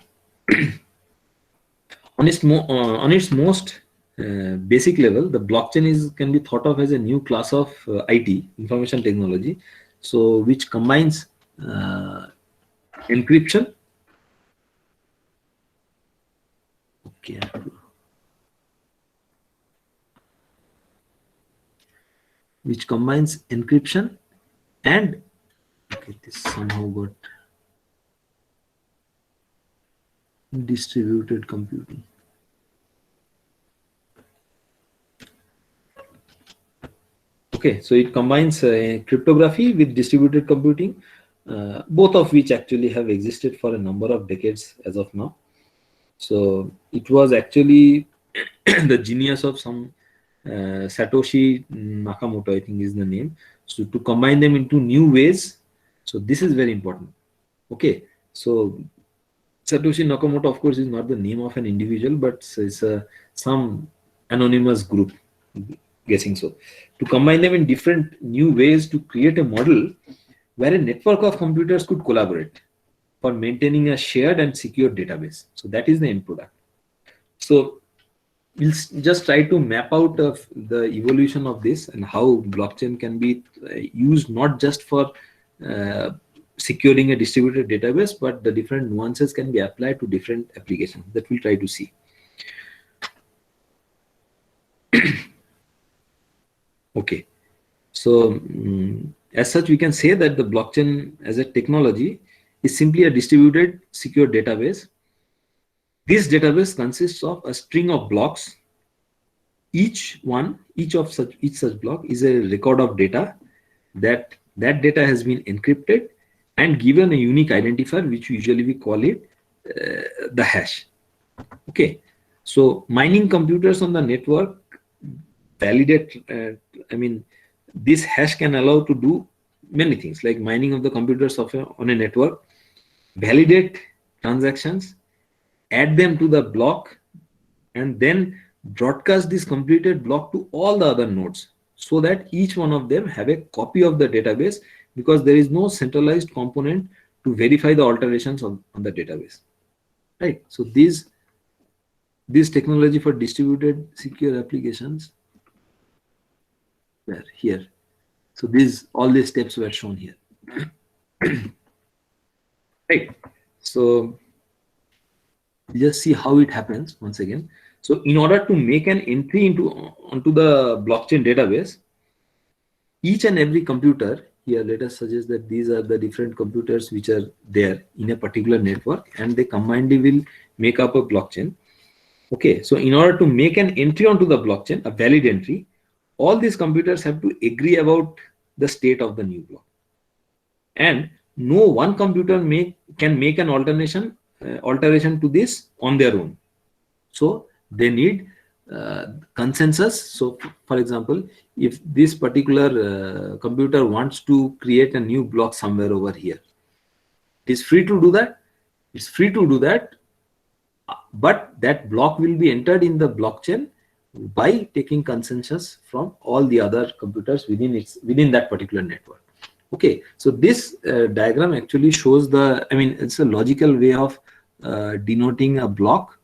On its most basic level, the blockchain can be thought of as a new class of IT, information technology, so which combines encryption. Okay. Which combines encryption and, okay, this somehow got distributed computing. Okay, so it combines cryptography with distributed computing, both of which actually have existed for a number of decades as of now. So it was actually the genius of some Satoshi Nakamoto, I think is the name. So to combine them into new ways. So this is very important. Okay, so Satoshi Nakamoto, of course, is not the name of an individual, but it's some anonymous group, guessing so. To combine them in different new ways to create a model where a network of computers could collaborate for maintaining a shared and secure database. So that is the end product. So we'll just try to map out the evolution of this and how blockchain can be used not just for securing a distributed database, but the different nuances can be applied to different applications that we'll try to see. Okay, so as such, we can say that the blockchain as a technology is simply a distributed secure database. This database consists of a string of blocks. Each such block is a record of data. That data has been encrypted and given a unique identifier, which usually we call it the hash. Okay, so mining computers on the network validate. I mean, this hash can allow to do many things, like mining of the computers on a network, validate transactions, add them to the block, and then broadcast this completed block to all the other nodes so that each one of them have a copy of the database, because there is no centralized component to verify the alterations on the database, right? So this technology for distributed secure applications were here. So all these steps were shown here. Right. So just see how it happens once again. So in order to make an entry onto the blockchain database, each and every computer here, let us suggest that these are the different computers which are there in a particular network, and they combinedly will make up a blockchain. Okay, so in order to make an entry onto the blockchain, a valid entry, all these computers have to agree about the state of the new block, and no one computer can make an alteration to this on their own. So they need consensus. So for example, if this particular computer wants to create a new block somewhere over here, it is free to do that. It's free to do that, but that block will be entered in the blockchain by taking consensus from all the other computers within that particular network. Okay, so this diagram actually shows it's a logical way of denoting a block.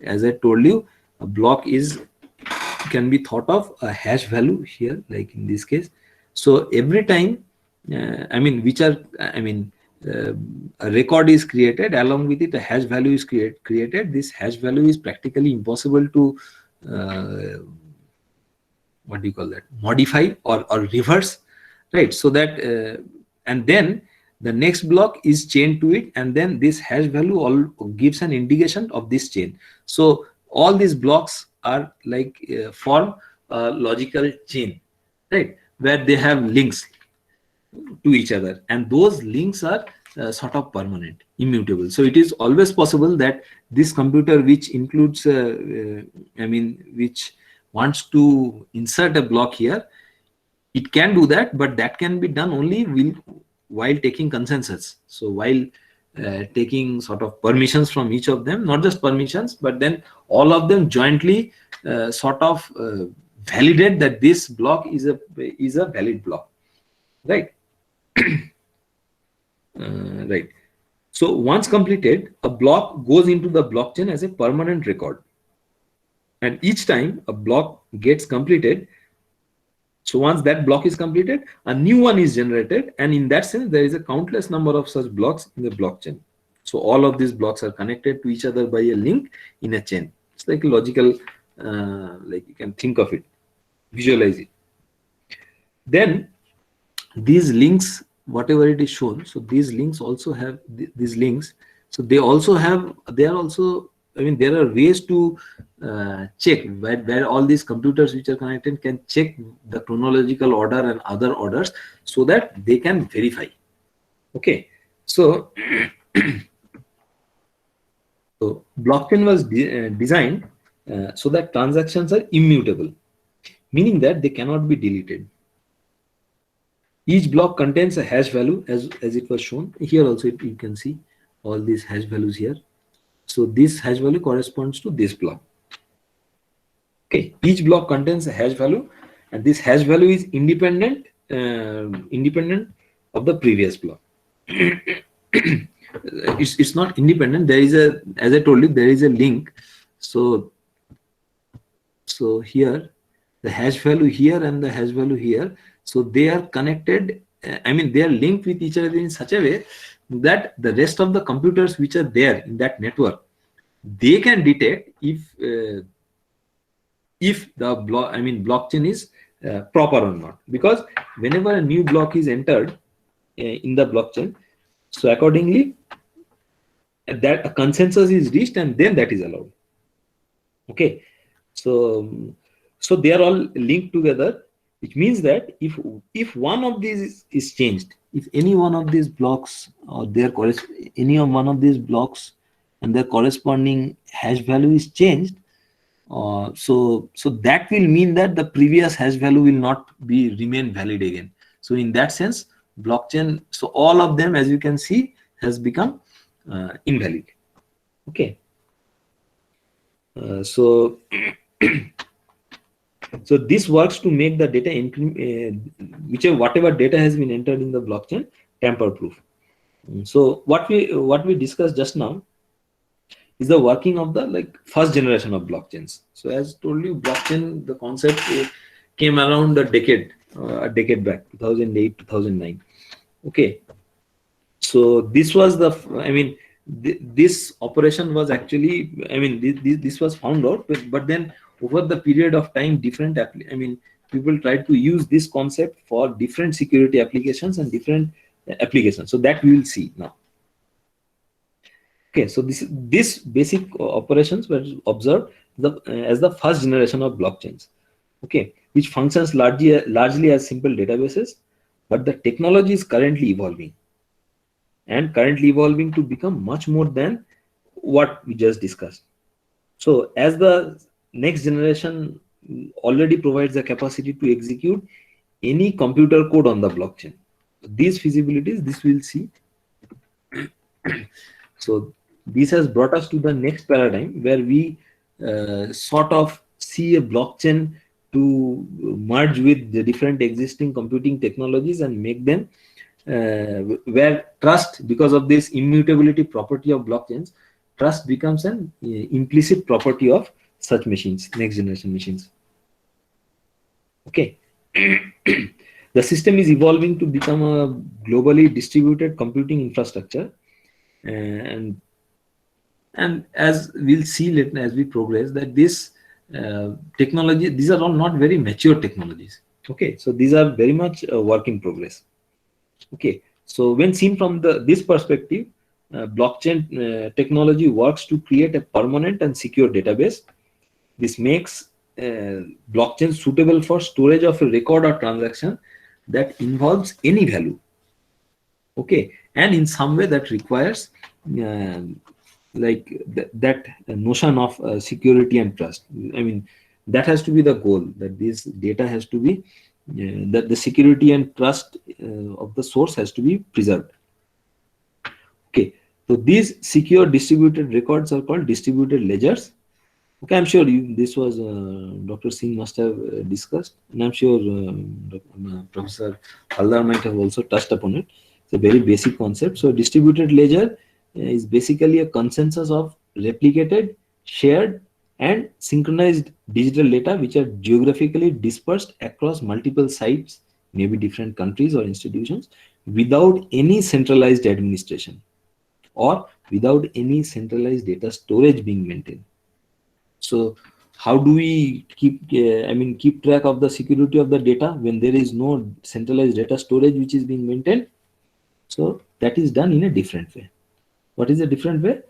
As I told you, a block can be thought of a hash value here, like in this case. So every time, a record is created, along with it a hash value is created. This hash value is practically impossible to modify or reverse, right? So that and then the next block is chained to it, and then this hash value all gives an indication of this chain. So all these blocks are like form a logical chain, right, where they have links to each other, and those links are sort of permanent, immutable. So it is always possible that this computer, which includes which wants to insert a block here, it can do that, but that can be done only while taking consensus. So while taking sort of permissions from each of them, not just permissions, but then all of them jointly validate that this block is a valid block, right? Right. So once completed, a block goes into the blockchain as a permanent record, and each time a block gets completed, so once that block is completed, a new one is generated, and in that sense there is a countless number of such blocks in the blockchain. So all of these blocks are connected to each other by a link in a chain. It's like a logical, like you can think of it, visualize it. Then these links, whatever it is shown, so these links also have these links. So there are ways to check where all these computers which are connected can check the chronological order and other orders, so that they can verify. Okay, so so blockchain was designed so that transactions are immutable, meaning that they cannot be deleted. Each block contains a hash value, as it was shown here. Also you can see all these hash values here. So this hash value corresponds to this block. Okay, each block contains a hash value, and this hash value is independent of the previous block. It's not independent. There is as I told you, there is a link. So here the hash value here and the hash value here, so they are connected. They are linked with each other in such a way that the rest of the computers which are there in that network, they can detect if the blockchain is proper or not. Because whenever a new block is entered in the blockchain, so accordingly that a consensus is reached, and then that is allowed. Okay, so they are all linked together, which means that if one of these is changed, if any one of these blocks or any of one of these blocks and their corresponding hash value is changed, so that will mean that the previous hash value will not remain valid again. So in that sense, blockchain, so all of them, as you can see, has become invalid. Okay. So so this works to make the data whatever data has been entered in the blockchain tamper proof. So what we discussed just now is the working of the first generation of blockchains. So as told you, blockchain, the concept came around a decade back, 2008, 2009. Okay. So this was this operation was actually, this was found out, but then over the period of time, people tried to use this concept for different security applications and different applications. So that we will see now. Okay, so this basic operations were observed as the first generation of blockchains. Okay, which functions largely as simple databases, but the technology is currently evolving to become much more than what we just discussed. So as the next generation already provides the capacity to execute any computer code on the blockchain. These feasibilities, this we'll see. So this has brought us to the next paradigm where we sort of see a blockchain to merge with the different existing computing technologies and make them where trust, because of this immutability property of blockchains, trust becomes an implicit property of such machines, next generation machines. Okay. The system is evolving to become a globally distributed computing infrastructure, and as we'll see later as we progress, that this technology, these are all not very mature technologies. Okay, so these are very much a work in progress. Okay, so when seen from this perspective, blockchain technology works to create a permanent and secure database. This makes blockchain suitable for storage of a record or transaction that involves any value. Okay, and in some way that requires that notion of security and trust. That has to be the goal, that this data has to be that the security and trust of the source has to be preserved. Okay, so these secure distributed records are called distributed ledgers. Okay, I'm sure this was Dr. Singh must have discussed, and I'm sure Professor Haldar might have also touched upon it. It's a very basic concept. So distributed ledger is basically a consensus of replicated, shared, and synchronized digital data which are geographically dispersed across multiple sites, maybe different countries or institutions, without any centralized administration or without any centralized data storage being maintained. So how do we keep track of the security of the data when there is no centralized data storage which is being maintained? So that is done in a different way. What is a different way?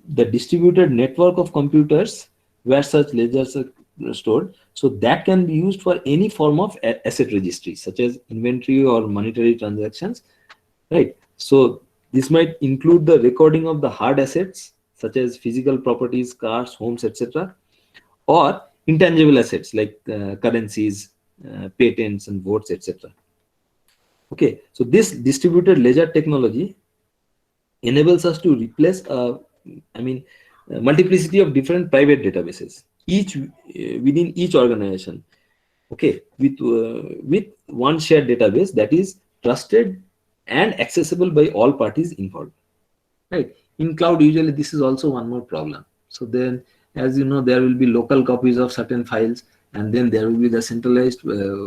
The distributed network of computers where such ledgers are stored, so that can be used for any form of asset registry, such as inventory or monetary transactions, right? So this might include the recording of the hard assets such as physical properties, cars, homes, etc., or intangible assets like currencies, patents, and votes, etc. Okay, so this distributed ledger technology enables us to replace a multiplicity of different private databases, each within each organization. Okay, with one shared database that is trusted and accessible by all parties involved. Right. In cloud, usually this is also one more problem. So then, as you know, there will be local copies of certain files, and then there will be the centralized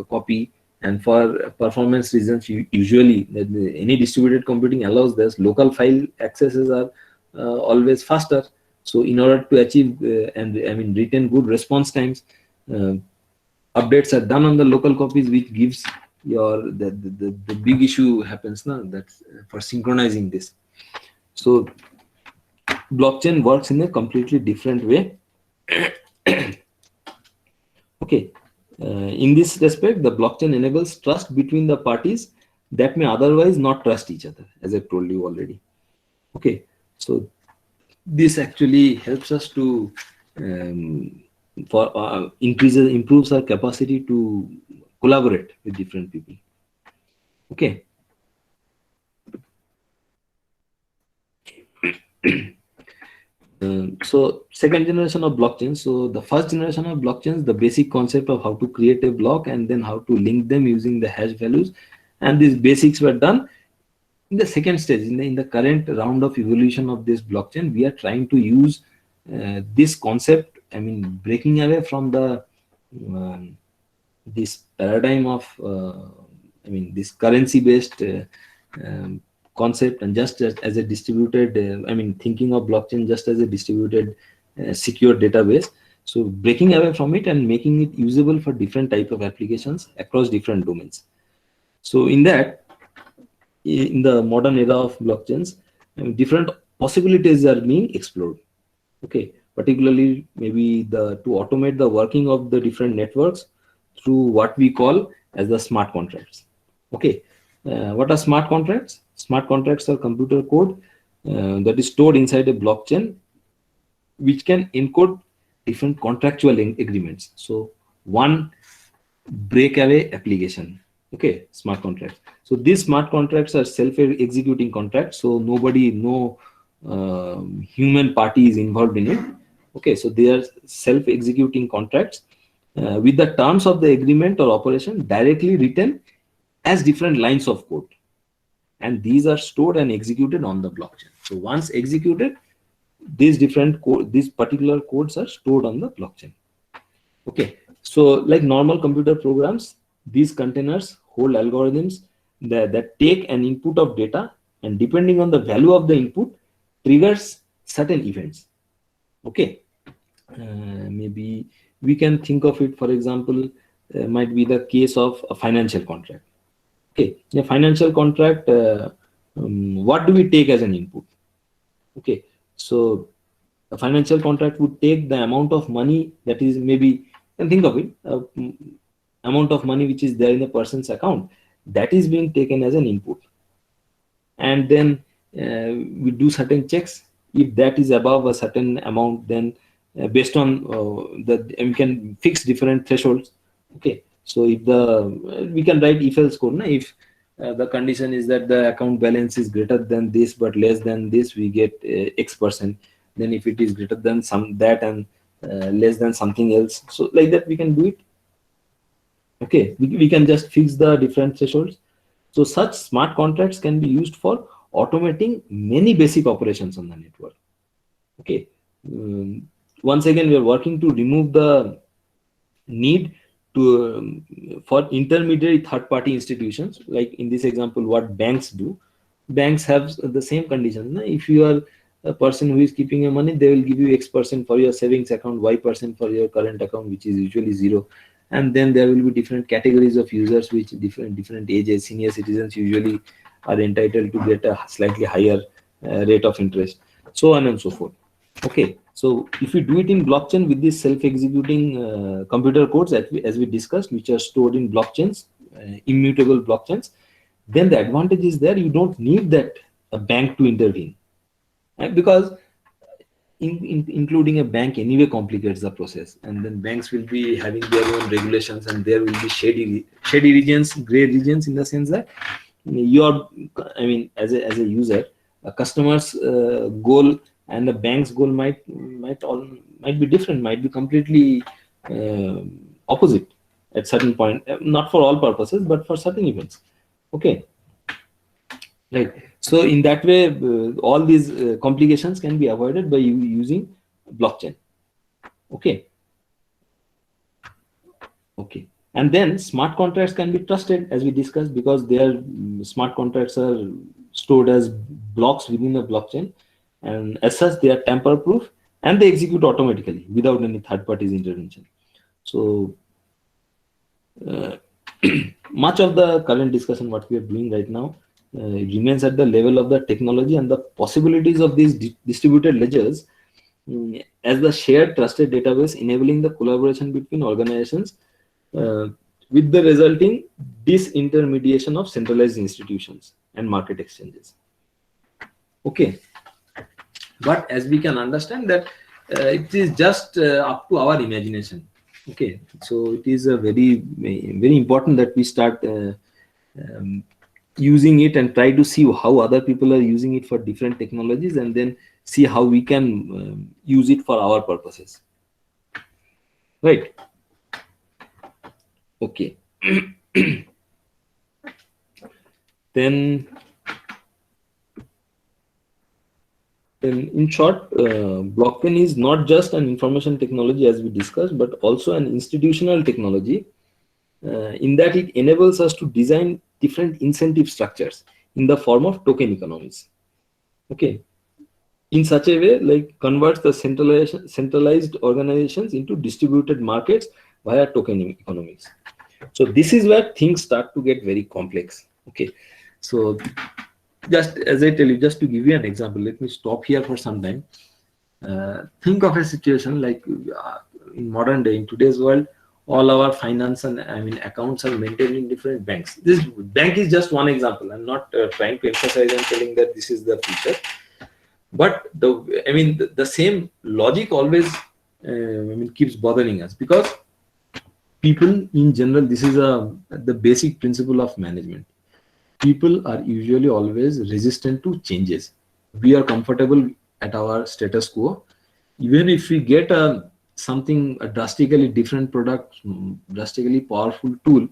copy. And for performance reasons, usually any distributed computing allows this local file accesses are always faster. So in order to achieve retain good response times, updates are done on the local copies, which gives the big issue happens now, that's for synchronizing this. So blockchain works in a completely different way. Okay, in this respect, the blockchain enables trust between the parties that may otherwise not trust each other, as I told you already. Okay, so this actually helps us to improves our capacity to collaborate with different people. Okay. So second generation of blockchains. So the first generation of blockchains, the basic concept of how to create a block and then how to link them using the hash values, and these basics were done. In the second stage, in the current round of evolution of this blockchain, we are trying to use this concept. I mean, breaking away from the this paradigm of this currency based concept, and just as a distributed thinking of blockchain just as a distributed secure database. So breaking away from it and making it usable for different type of applications across different domains. So in that, in the modern era of blockchains, different possibilities are being explored. Okay, particularly maybe to automate the working of the different networks through what we call as the smart contracts. Okay, what are smart contracts? Smart contracts are computer code that is stored inside a blockchain, which can encode different contractual agreements. So one breakaway application. Okay, smart contracts. So these smart contracts are self-executing contracts. So no human party is involved in it. Okay, so they are self-executing contracts with the terms of the agreement or operation directly written as different lines of code, and these are stored and executed on the blockchain. So once executed, these particular codes are stored on the blockchain. Okay, so like normal computer programs, these containers hold algorithms that take an input of data, and depending on the value of the input, triggers certain events. Okay, maybe we can think of it, for example, might be the case of a financial contract. Okay, a financial contract, what do we take as an input? Okay, so a financial contract would take the amount of money that is, maybe, and think of it, amount of money which is there in the person's account, that is being taken as an input, and then we do certain checks. If that is above a certain amount, then based on we can fix different thresholds. Okay, so if we can write if else code. If the condition is that the account balance is greater than this but less than this, we get X%. Then if it is greater than that and less than something else, so like that we can do it. Okay, we can just fix the different thresholds. So such smart contracts can be used for automating many basic operations on the network. Okay, once again, we are working to remove the need for intermediary third-party institutions. Like in this example, what banks do, banks have the same conditions. If you are a person who is keeping your money, they will give you X% for your savings account, Y% for your current account, which is usually 0. And then there will be different categories of users, which different ages. Senior citizens usually are entitled to get a slightly higher rate of interest, so on and so forth. Okay, so if you do it in blockchain with these self-executing computer codes, as we discussed, which are stored in blockchains, immutable blockchains, then the advantage is there. You don't need that a bank to intervene, right? Because including a bank anyway complicates the process, and then banks will be having their own regulations, and there will be shady regions, gray regions, in the sense that as a user, a customer's goal and the bank's goal might be different, might be completely opposite at certain point, not for all purposes, but for certain events. Okay, right. So in that way, all these complications can be avoided by using blockchain. Okay. And then smart contracts can be trusted, as we discussed, because their smart contracts are stored as blocks within a blockchain, and as such they are tamper-proof, and they execute automatically without any third party's intervention. So much of the current discussion, what we are doing right now, remains at the level of the technology and the possibilities of these distributed ledgers as the shared trusted database, enabling the collaboration between organizations with the resulting disintermediation of centralized institutions and market exchanges. Okay, but as we can understand that it is just up to our imagination. Okay, so it is a very important that we start using it and try to see how other people are using it for different technologies, and then see how we can use it for our purposes. Right. Okay. Then in short, blockchain is not just an information technology as we discussed, but also an institutional technology, in that it enables us to design different incentive structures in the form of token economies. Okay. In such a way, like converts the centralized organizations into distributed markets via token economies. So this is where things start to get very complex. Okay. So just as I tell you, just to give you an example, let me stop here for some time. Think of a situation like in modern day, in today's world, all our finance and accounts are maintained in different banks. This bank is just one example. I'm not trying to emphasize and telling that this is the future, but the same logic always keeps bothering us, because people in general, this is the basic principle of management. People are usually always resistant to changes. We are comfortable at our status quo. Even if we get a drastically different product, drastically powerful tool,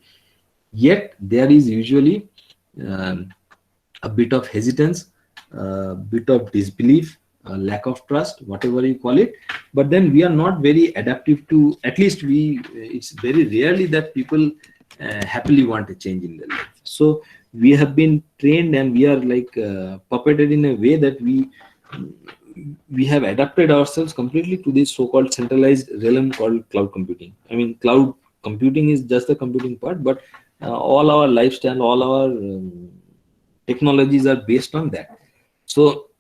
yet there is usually a bit of hesitance, a bit of disbelief, a lack of trust, whatever you call it. But then we are not very adaptive to, at least it's very rarely that people happily want a change in their life. So we have been trained and we are like puppeted in a way that we have adapted ourselves completely to this so-called centralized realm called cloud computing. Cloud computing is just the computing part, but all our lifestyle, all our technologies are based on that. So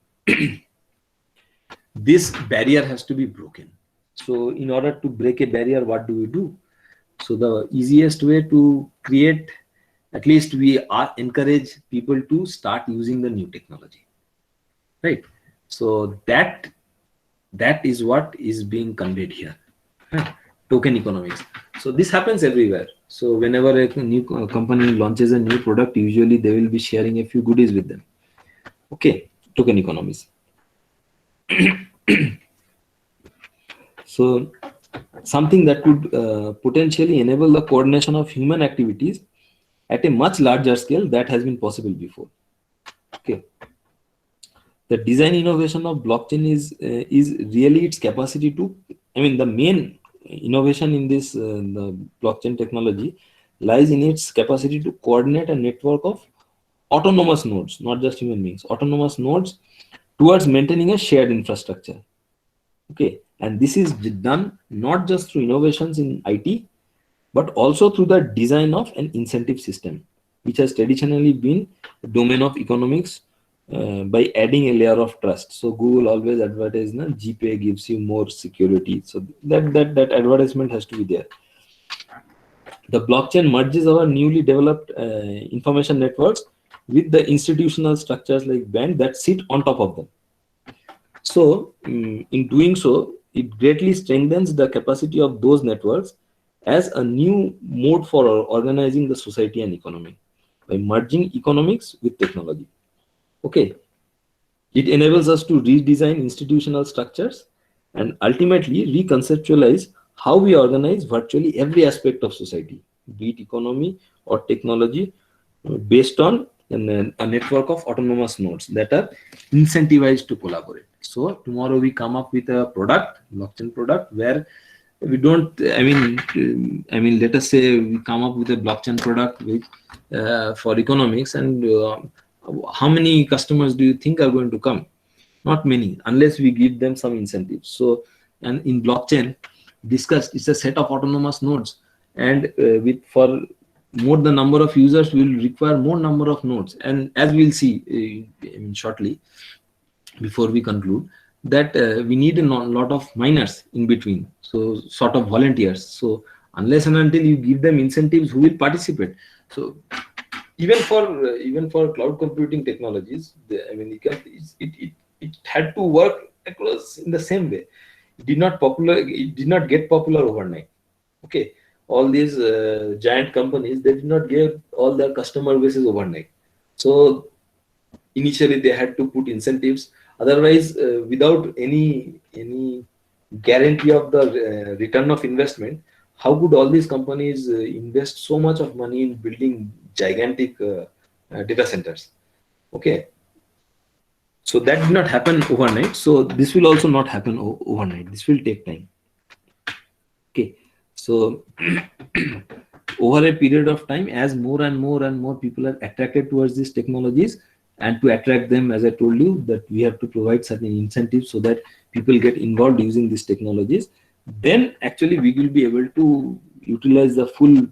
this barrier has to be broken. So in order to break a barrier, what do we do? So the easiest way to create, at least we encourage people to start using the new technology, right? So that is what is being conveyed here, right? Token economics. So this happens everywhere. So whenever a new company launches a new product, usually they will be sharing a few goodies with them. Okay, token economies. So something that could potentially enable the coordination of human activities at a much larger scale that has been possible before. Okay. The design innovation of blockchain is really its capacity to, the main innovation in this the blockchain technology lies in its capacity to coordinate a network of autonomous nodes, not just human beings, autonomous nodes towards maintaining a shared infrastructure. Okay, and this is done not just through innovations in IT, but also through the design of an incentive system, which has traditionally been the domain of economics, by adding a layer of trust. So Google always advertises, GPay gives you more security. So that advertisement has to be there. The blockchain merges our newly developed information networks with the institutional structures like bank that sit on top of them. So in doing so, it greatly strengthens the capacity of those networks as a new mode for organizing the society and economy by merging economics with technology. Okay, it enables us to redesign institutional structures and ultimately reconceptualize how we organize virtually every aspect of society, be it economy or technology, based on a network of autonomous nodes that are incentivized to collaborate. So tomorrow we come up with a product, blockchain product, where we don't, let us say we come up with a blockchain product with for economics, and how many customers do you think are going to come? Not many, unless we give them some incentives. So, and in blockchain, discussed, it's a set of autonomous nodes, and for more the number of users, we will require more number of nodes. And as we'll see shortly, before we conclude, that we need a lot of miners in between, so sort of volunteers. So unless and until you give them incentives, who will participate? So even for cloud computing technologies, it had to work across in the same way. It did not get popular overnight. Okay, all these giant companies, they did not get all their customer bases overnight. So initially they had to put incentives. Otherwise, without any guarantee of the return of investment, how could all these companies invest so much of money in building gigantic data centers? Okay, so that did not happen overnight. So this will also not happen overnight. This will take time. Okay, so over a period of time, as more and more people are attracted towards these technologies, and to attract them, as I told you, that we have to provide certain incentives so that people get involved using these technologies, then actually we will be able to utilize the full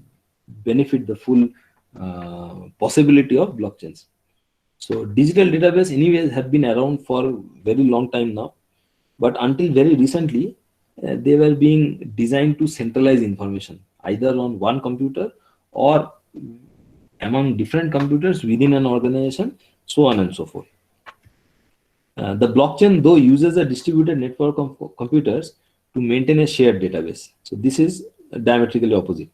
benefit, the full possibility of blockchains. So digital database anyways have been around for very long time now, but until very recently, they were being designed to centralize information either on one computer or among different computers within an organization, so on and so forth. The blockchain, though, uses a distributed network of computers to maintain a shared database. So this is diametrically opposite.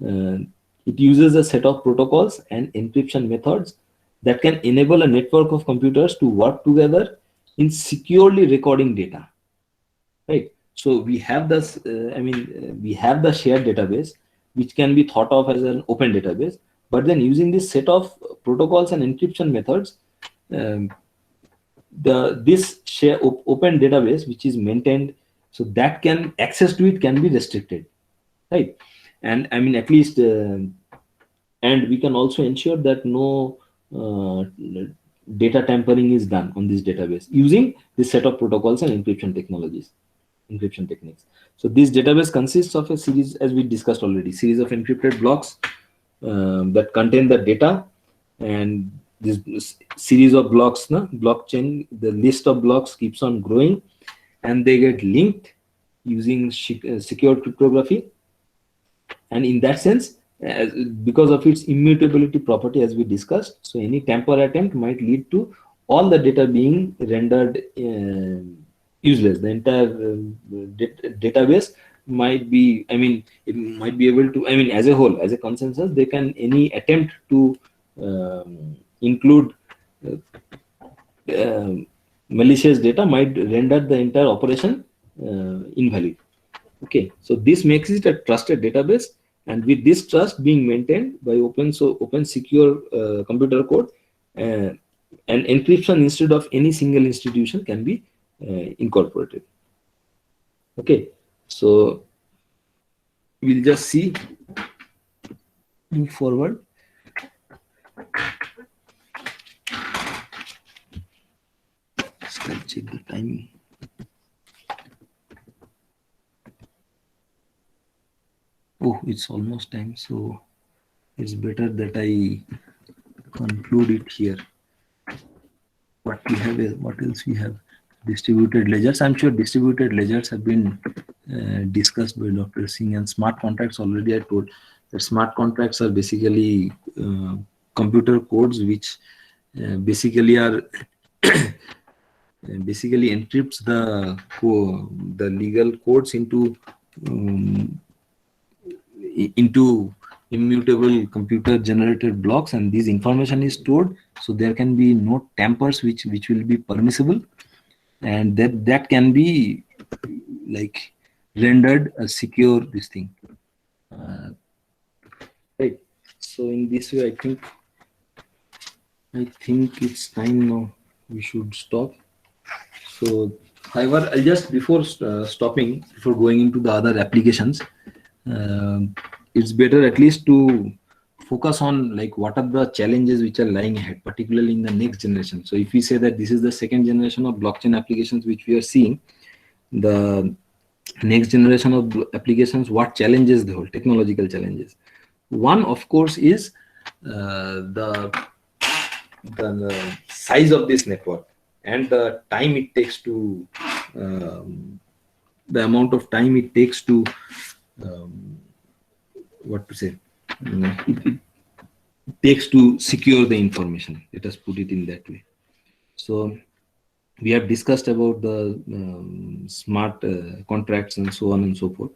It uses a set of protocols and encryption methods that can enable a network of computers to work together in securely recording data. Right. So we have this. We have the shared database, which can be thought of as an open database. But then using this set of protocols and encryption methods, um, this open database, which is maintained, so that can access to it can be restricted, right? And I mean, at least, and we can also ensure that no data tampering is done on this database using this set of protocols and encryption techniques. So this database consists of a series, as we discussed already, series of encrypted blocks that contain the data, and this series of blocks, blockchain, the list of blocks keeps on growing, and they get linked using secure cryptography. And in that sense, because of its immutability property, as we discussed, so any tamper attempt might lead to all the data being rendered useless. The entire database might be, it might be able to, as a whole, as a consensus, they can, any attempt to include malicious data might render the entire operation invalid. Okay, so this makes it a trusted database, and with this trust being maintained by open secure computer code, an encryption instead of any single institution can be incorporated. Okay, so we'll just see, move forward. Let's check the timing. Oh, it's almost time, so it's better that I conclude it here. What we have is, what else we have? Distributed ledgers. I'm sure distributed ledgers have been discussed by Dr. Singh, and smart contracts already I told that smart contracts are basically computer codes which basically are basically encrypts the legal codes into immutable computer generated blocks, and this information is stored, so there can be no tampers which will be permissible, and that can be like rendered a secure this thing, right? So in this way, I think it's time now we should stop. So however, I'll just, before stopping, before going into the other applications, it's better at least to focus on like what are the challenges which are lying ahead, particularly in the next generation. So if we say that this is the second generation of blockchain applications which we are seeing, the next generation of applications, what challenges the whole technological challenges? One, of course, is the size of this network and the time it takes to the amount of time it takes to what to say, it takes to secure the information. Let us put it in that way. So we have discussed about the smart contracts and so on and so forth.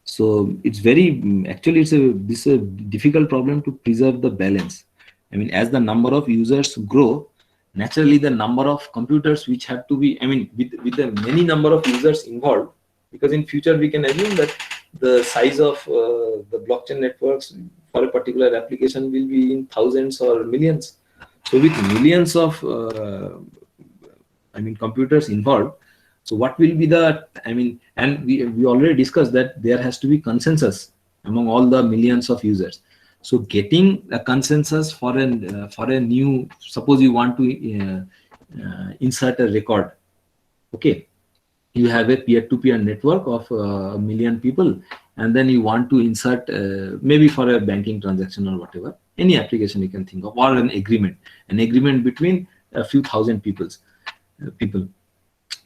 So it's very, actually this is a difficult problem to preserve the balance I mean, as the number of users grow, naturally the number of computers which have to be, I mean, with the many number of users involved, because in future we can assume that the size of the blockchain networks for a particular application will be in thousands or millions. So with millions of I mean computers involved, so what will be the, I mean, and we already discussed that there has to be consensus among all the millions of users. So getting a consensus for a new, suppose you want to insert a record, okay, you have a peer-to-peer network of a million people, and then you want to insert maybe for a banking transaction or whatever, any application you can think of, or an agreement between a few thousand people.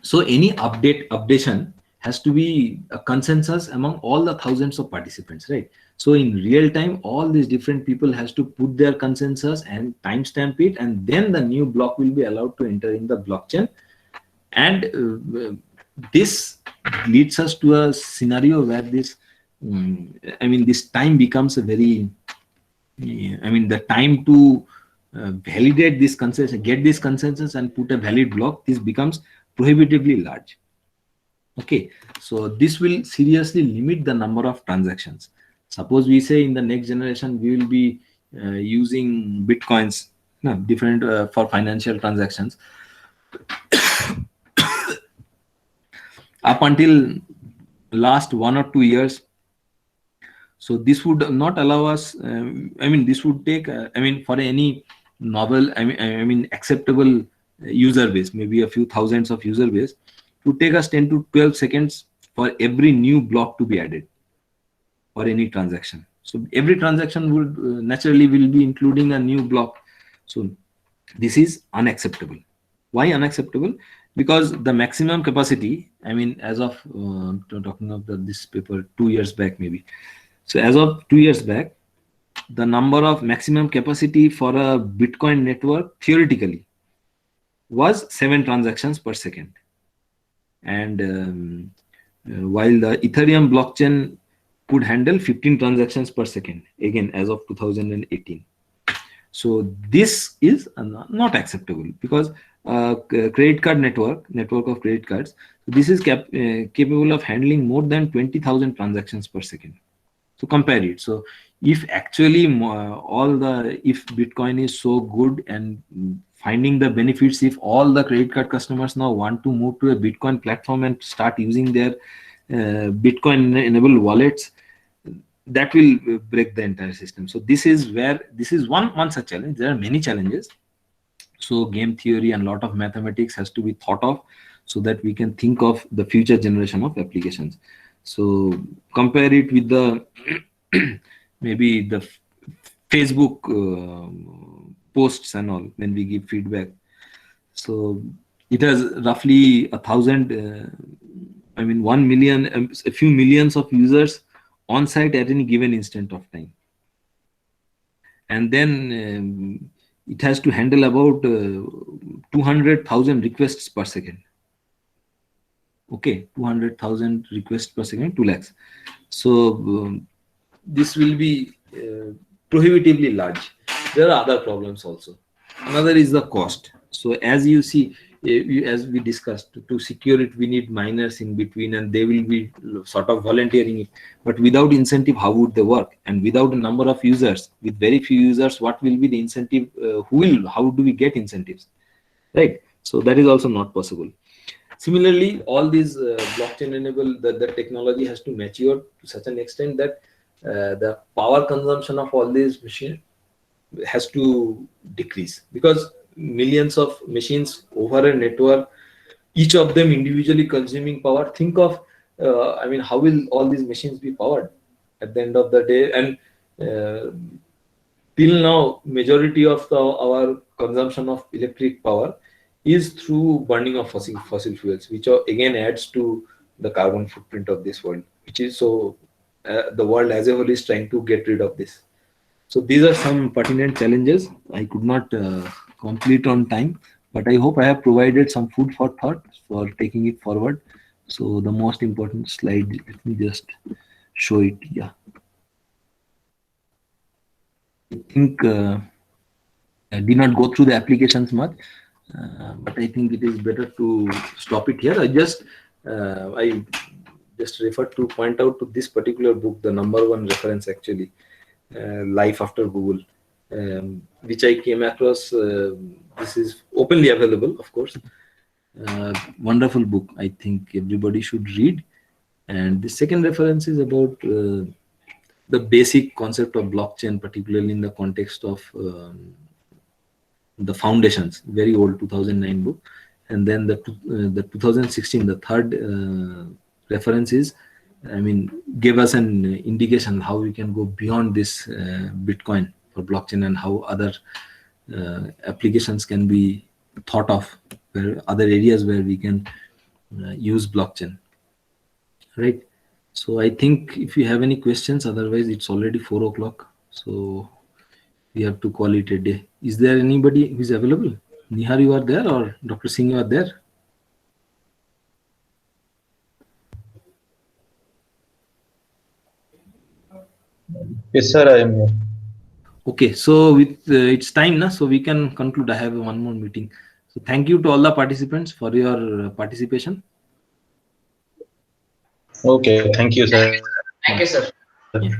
So any updation has to be a consensus among all the thousands of participants, right? So in real time, all these different people has to put their consensus and timestamp it, and then the new block will be allowed to enter in the blockchain. And this leads us to a scenario where this, I mean, this time becomes a very, I mean, the time to validate this consensus, get this consensus and put a valid block, this becomes prohibitively large. Okay, so this will seriously limit the number of transactions. Suppose we say in the next generation we will be using bitcoins, no, different for financial transactions. Up until last 1 or 2 years, so this would not allow us. I mean, this would take. I mean, for any novel, I mean, acceptable user base, maybe a few thousands of user base, it would take us 10 to 12 seconds for every new block to be added for any transaction. So every transaction would naturally will be including a new block. So this is unacceptable. Why unacceptable? Because the maximum capacity, I mean, as of talking of this paper 2 years back maybe. So as of 2 years back, the number of maximum capacity for a Bitcoin network theoretically was 7 transactions per second. And while the Ethereum blockchain could handle 15 transactions per second, again, as of 2018. So this is not acceptable, because credit card network of credit cards, this is capable of handling more than 20,000 transactions per second. So compare it. So if actually if Bitcoin is so good and finding the benefits, if all the credit card customers now want to move to a Bitcoin platform and start using their Bitcoin enabled wallets, that will break the entire system. So this is one such challenge. There are many challenges. So game theory and a lot of mathematics has to be thought of, so that we can think of the future generation of applications. So compare it with the maybe the Facebook posts and all, when we give feedback. So it has roughly 1 million, a few millions of users on site at any given instant of time. And then it has to handle about 200,000 requests per second. Okay, 200,000 requests per second, 2 lakhs. So this will be prohibitively large. There are other problems also. Another is the cost. So as you see, as we discussed, to secure it, we need miners in between, and they will be sort of volunteering it. But without incentive, how would they work? And without a number of users, with very few users, what will be the incentive? How do we get incentives? Right. So that is also not possible. Similarly, all these blockchain enable, the technology has to mature to such an extent that the power consumption of all these machines has to decrease, because millions of machines over a network, each of them individually consuming power. Think of, how will all these machines be powered at the end of the day? And till now, majority of our consumption of electric power is through burning of fossil fuels, which again adds to the carbon footprint of this world, which is so the world as a whole is trying to get rid of this. So these are some pertinent challenges. I could not complete on time, but I hope I have provided some food for thought for taking it forward. So the most important slide, let me just show it. Yeah, I think did not go through the applications much, but I think it is better to stop it here. I just refer to point out to this particular book, the #1 reference actually, Life After Google, which I came across. This is openly available, of course. Wonderful book. I think everybody should read. And the second reference is about the basic concept of blockchain, particularly in the context of the foundations, very old 2009 book. And then the 2016, the third reference is, gave us an indication how we can go beyond this Bitcoin for blockchain, and how other applications can be thought of, where other areas where we can use blockchain, right? So I think if you have any questions, otherwise it's already 4 o'clock, so we have to call it a day. Is there anybody who is available? Nihar, you are there, or Dr. Singh, you are there? Yes, sir, I am here. Okay, so with it's time now, so we can conclude. I have one more meeting. So thank you to all the participants for your participation. Okay, thank you, sir. Thank you, sir. Yeah.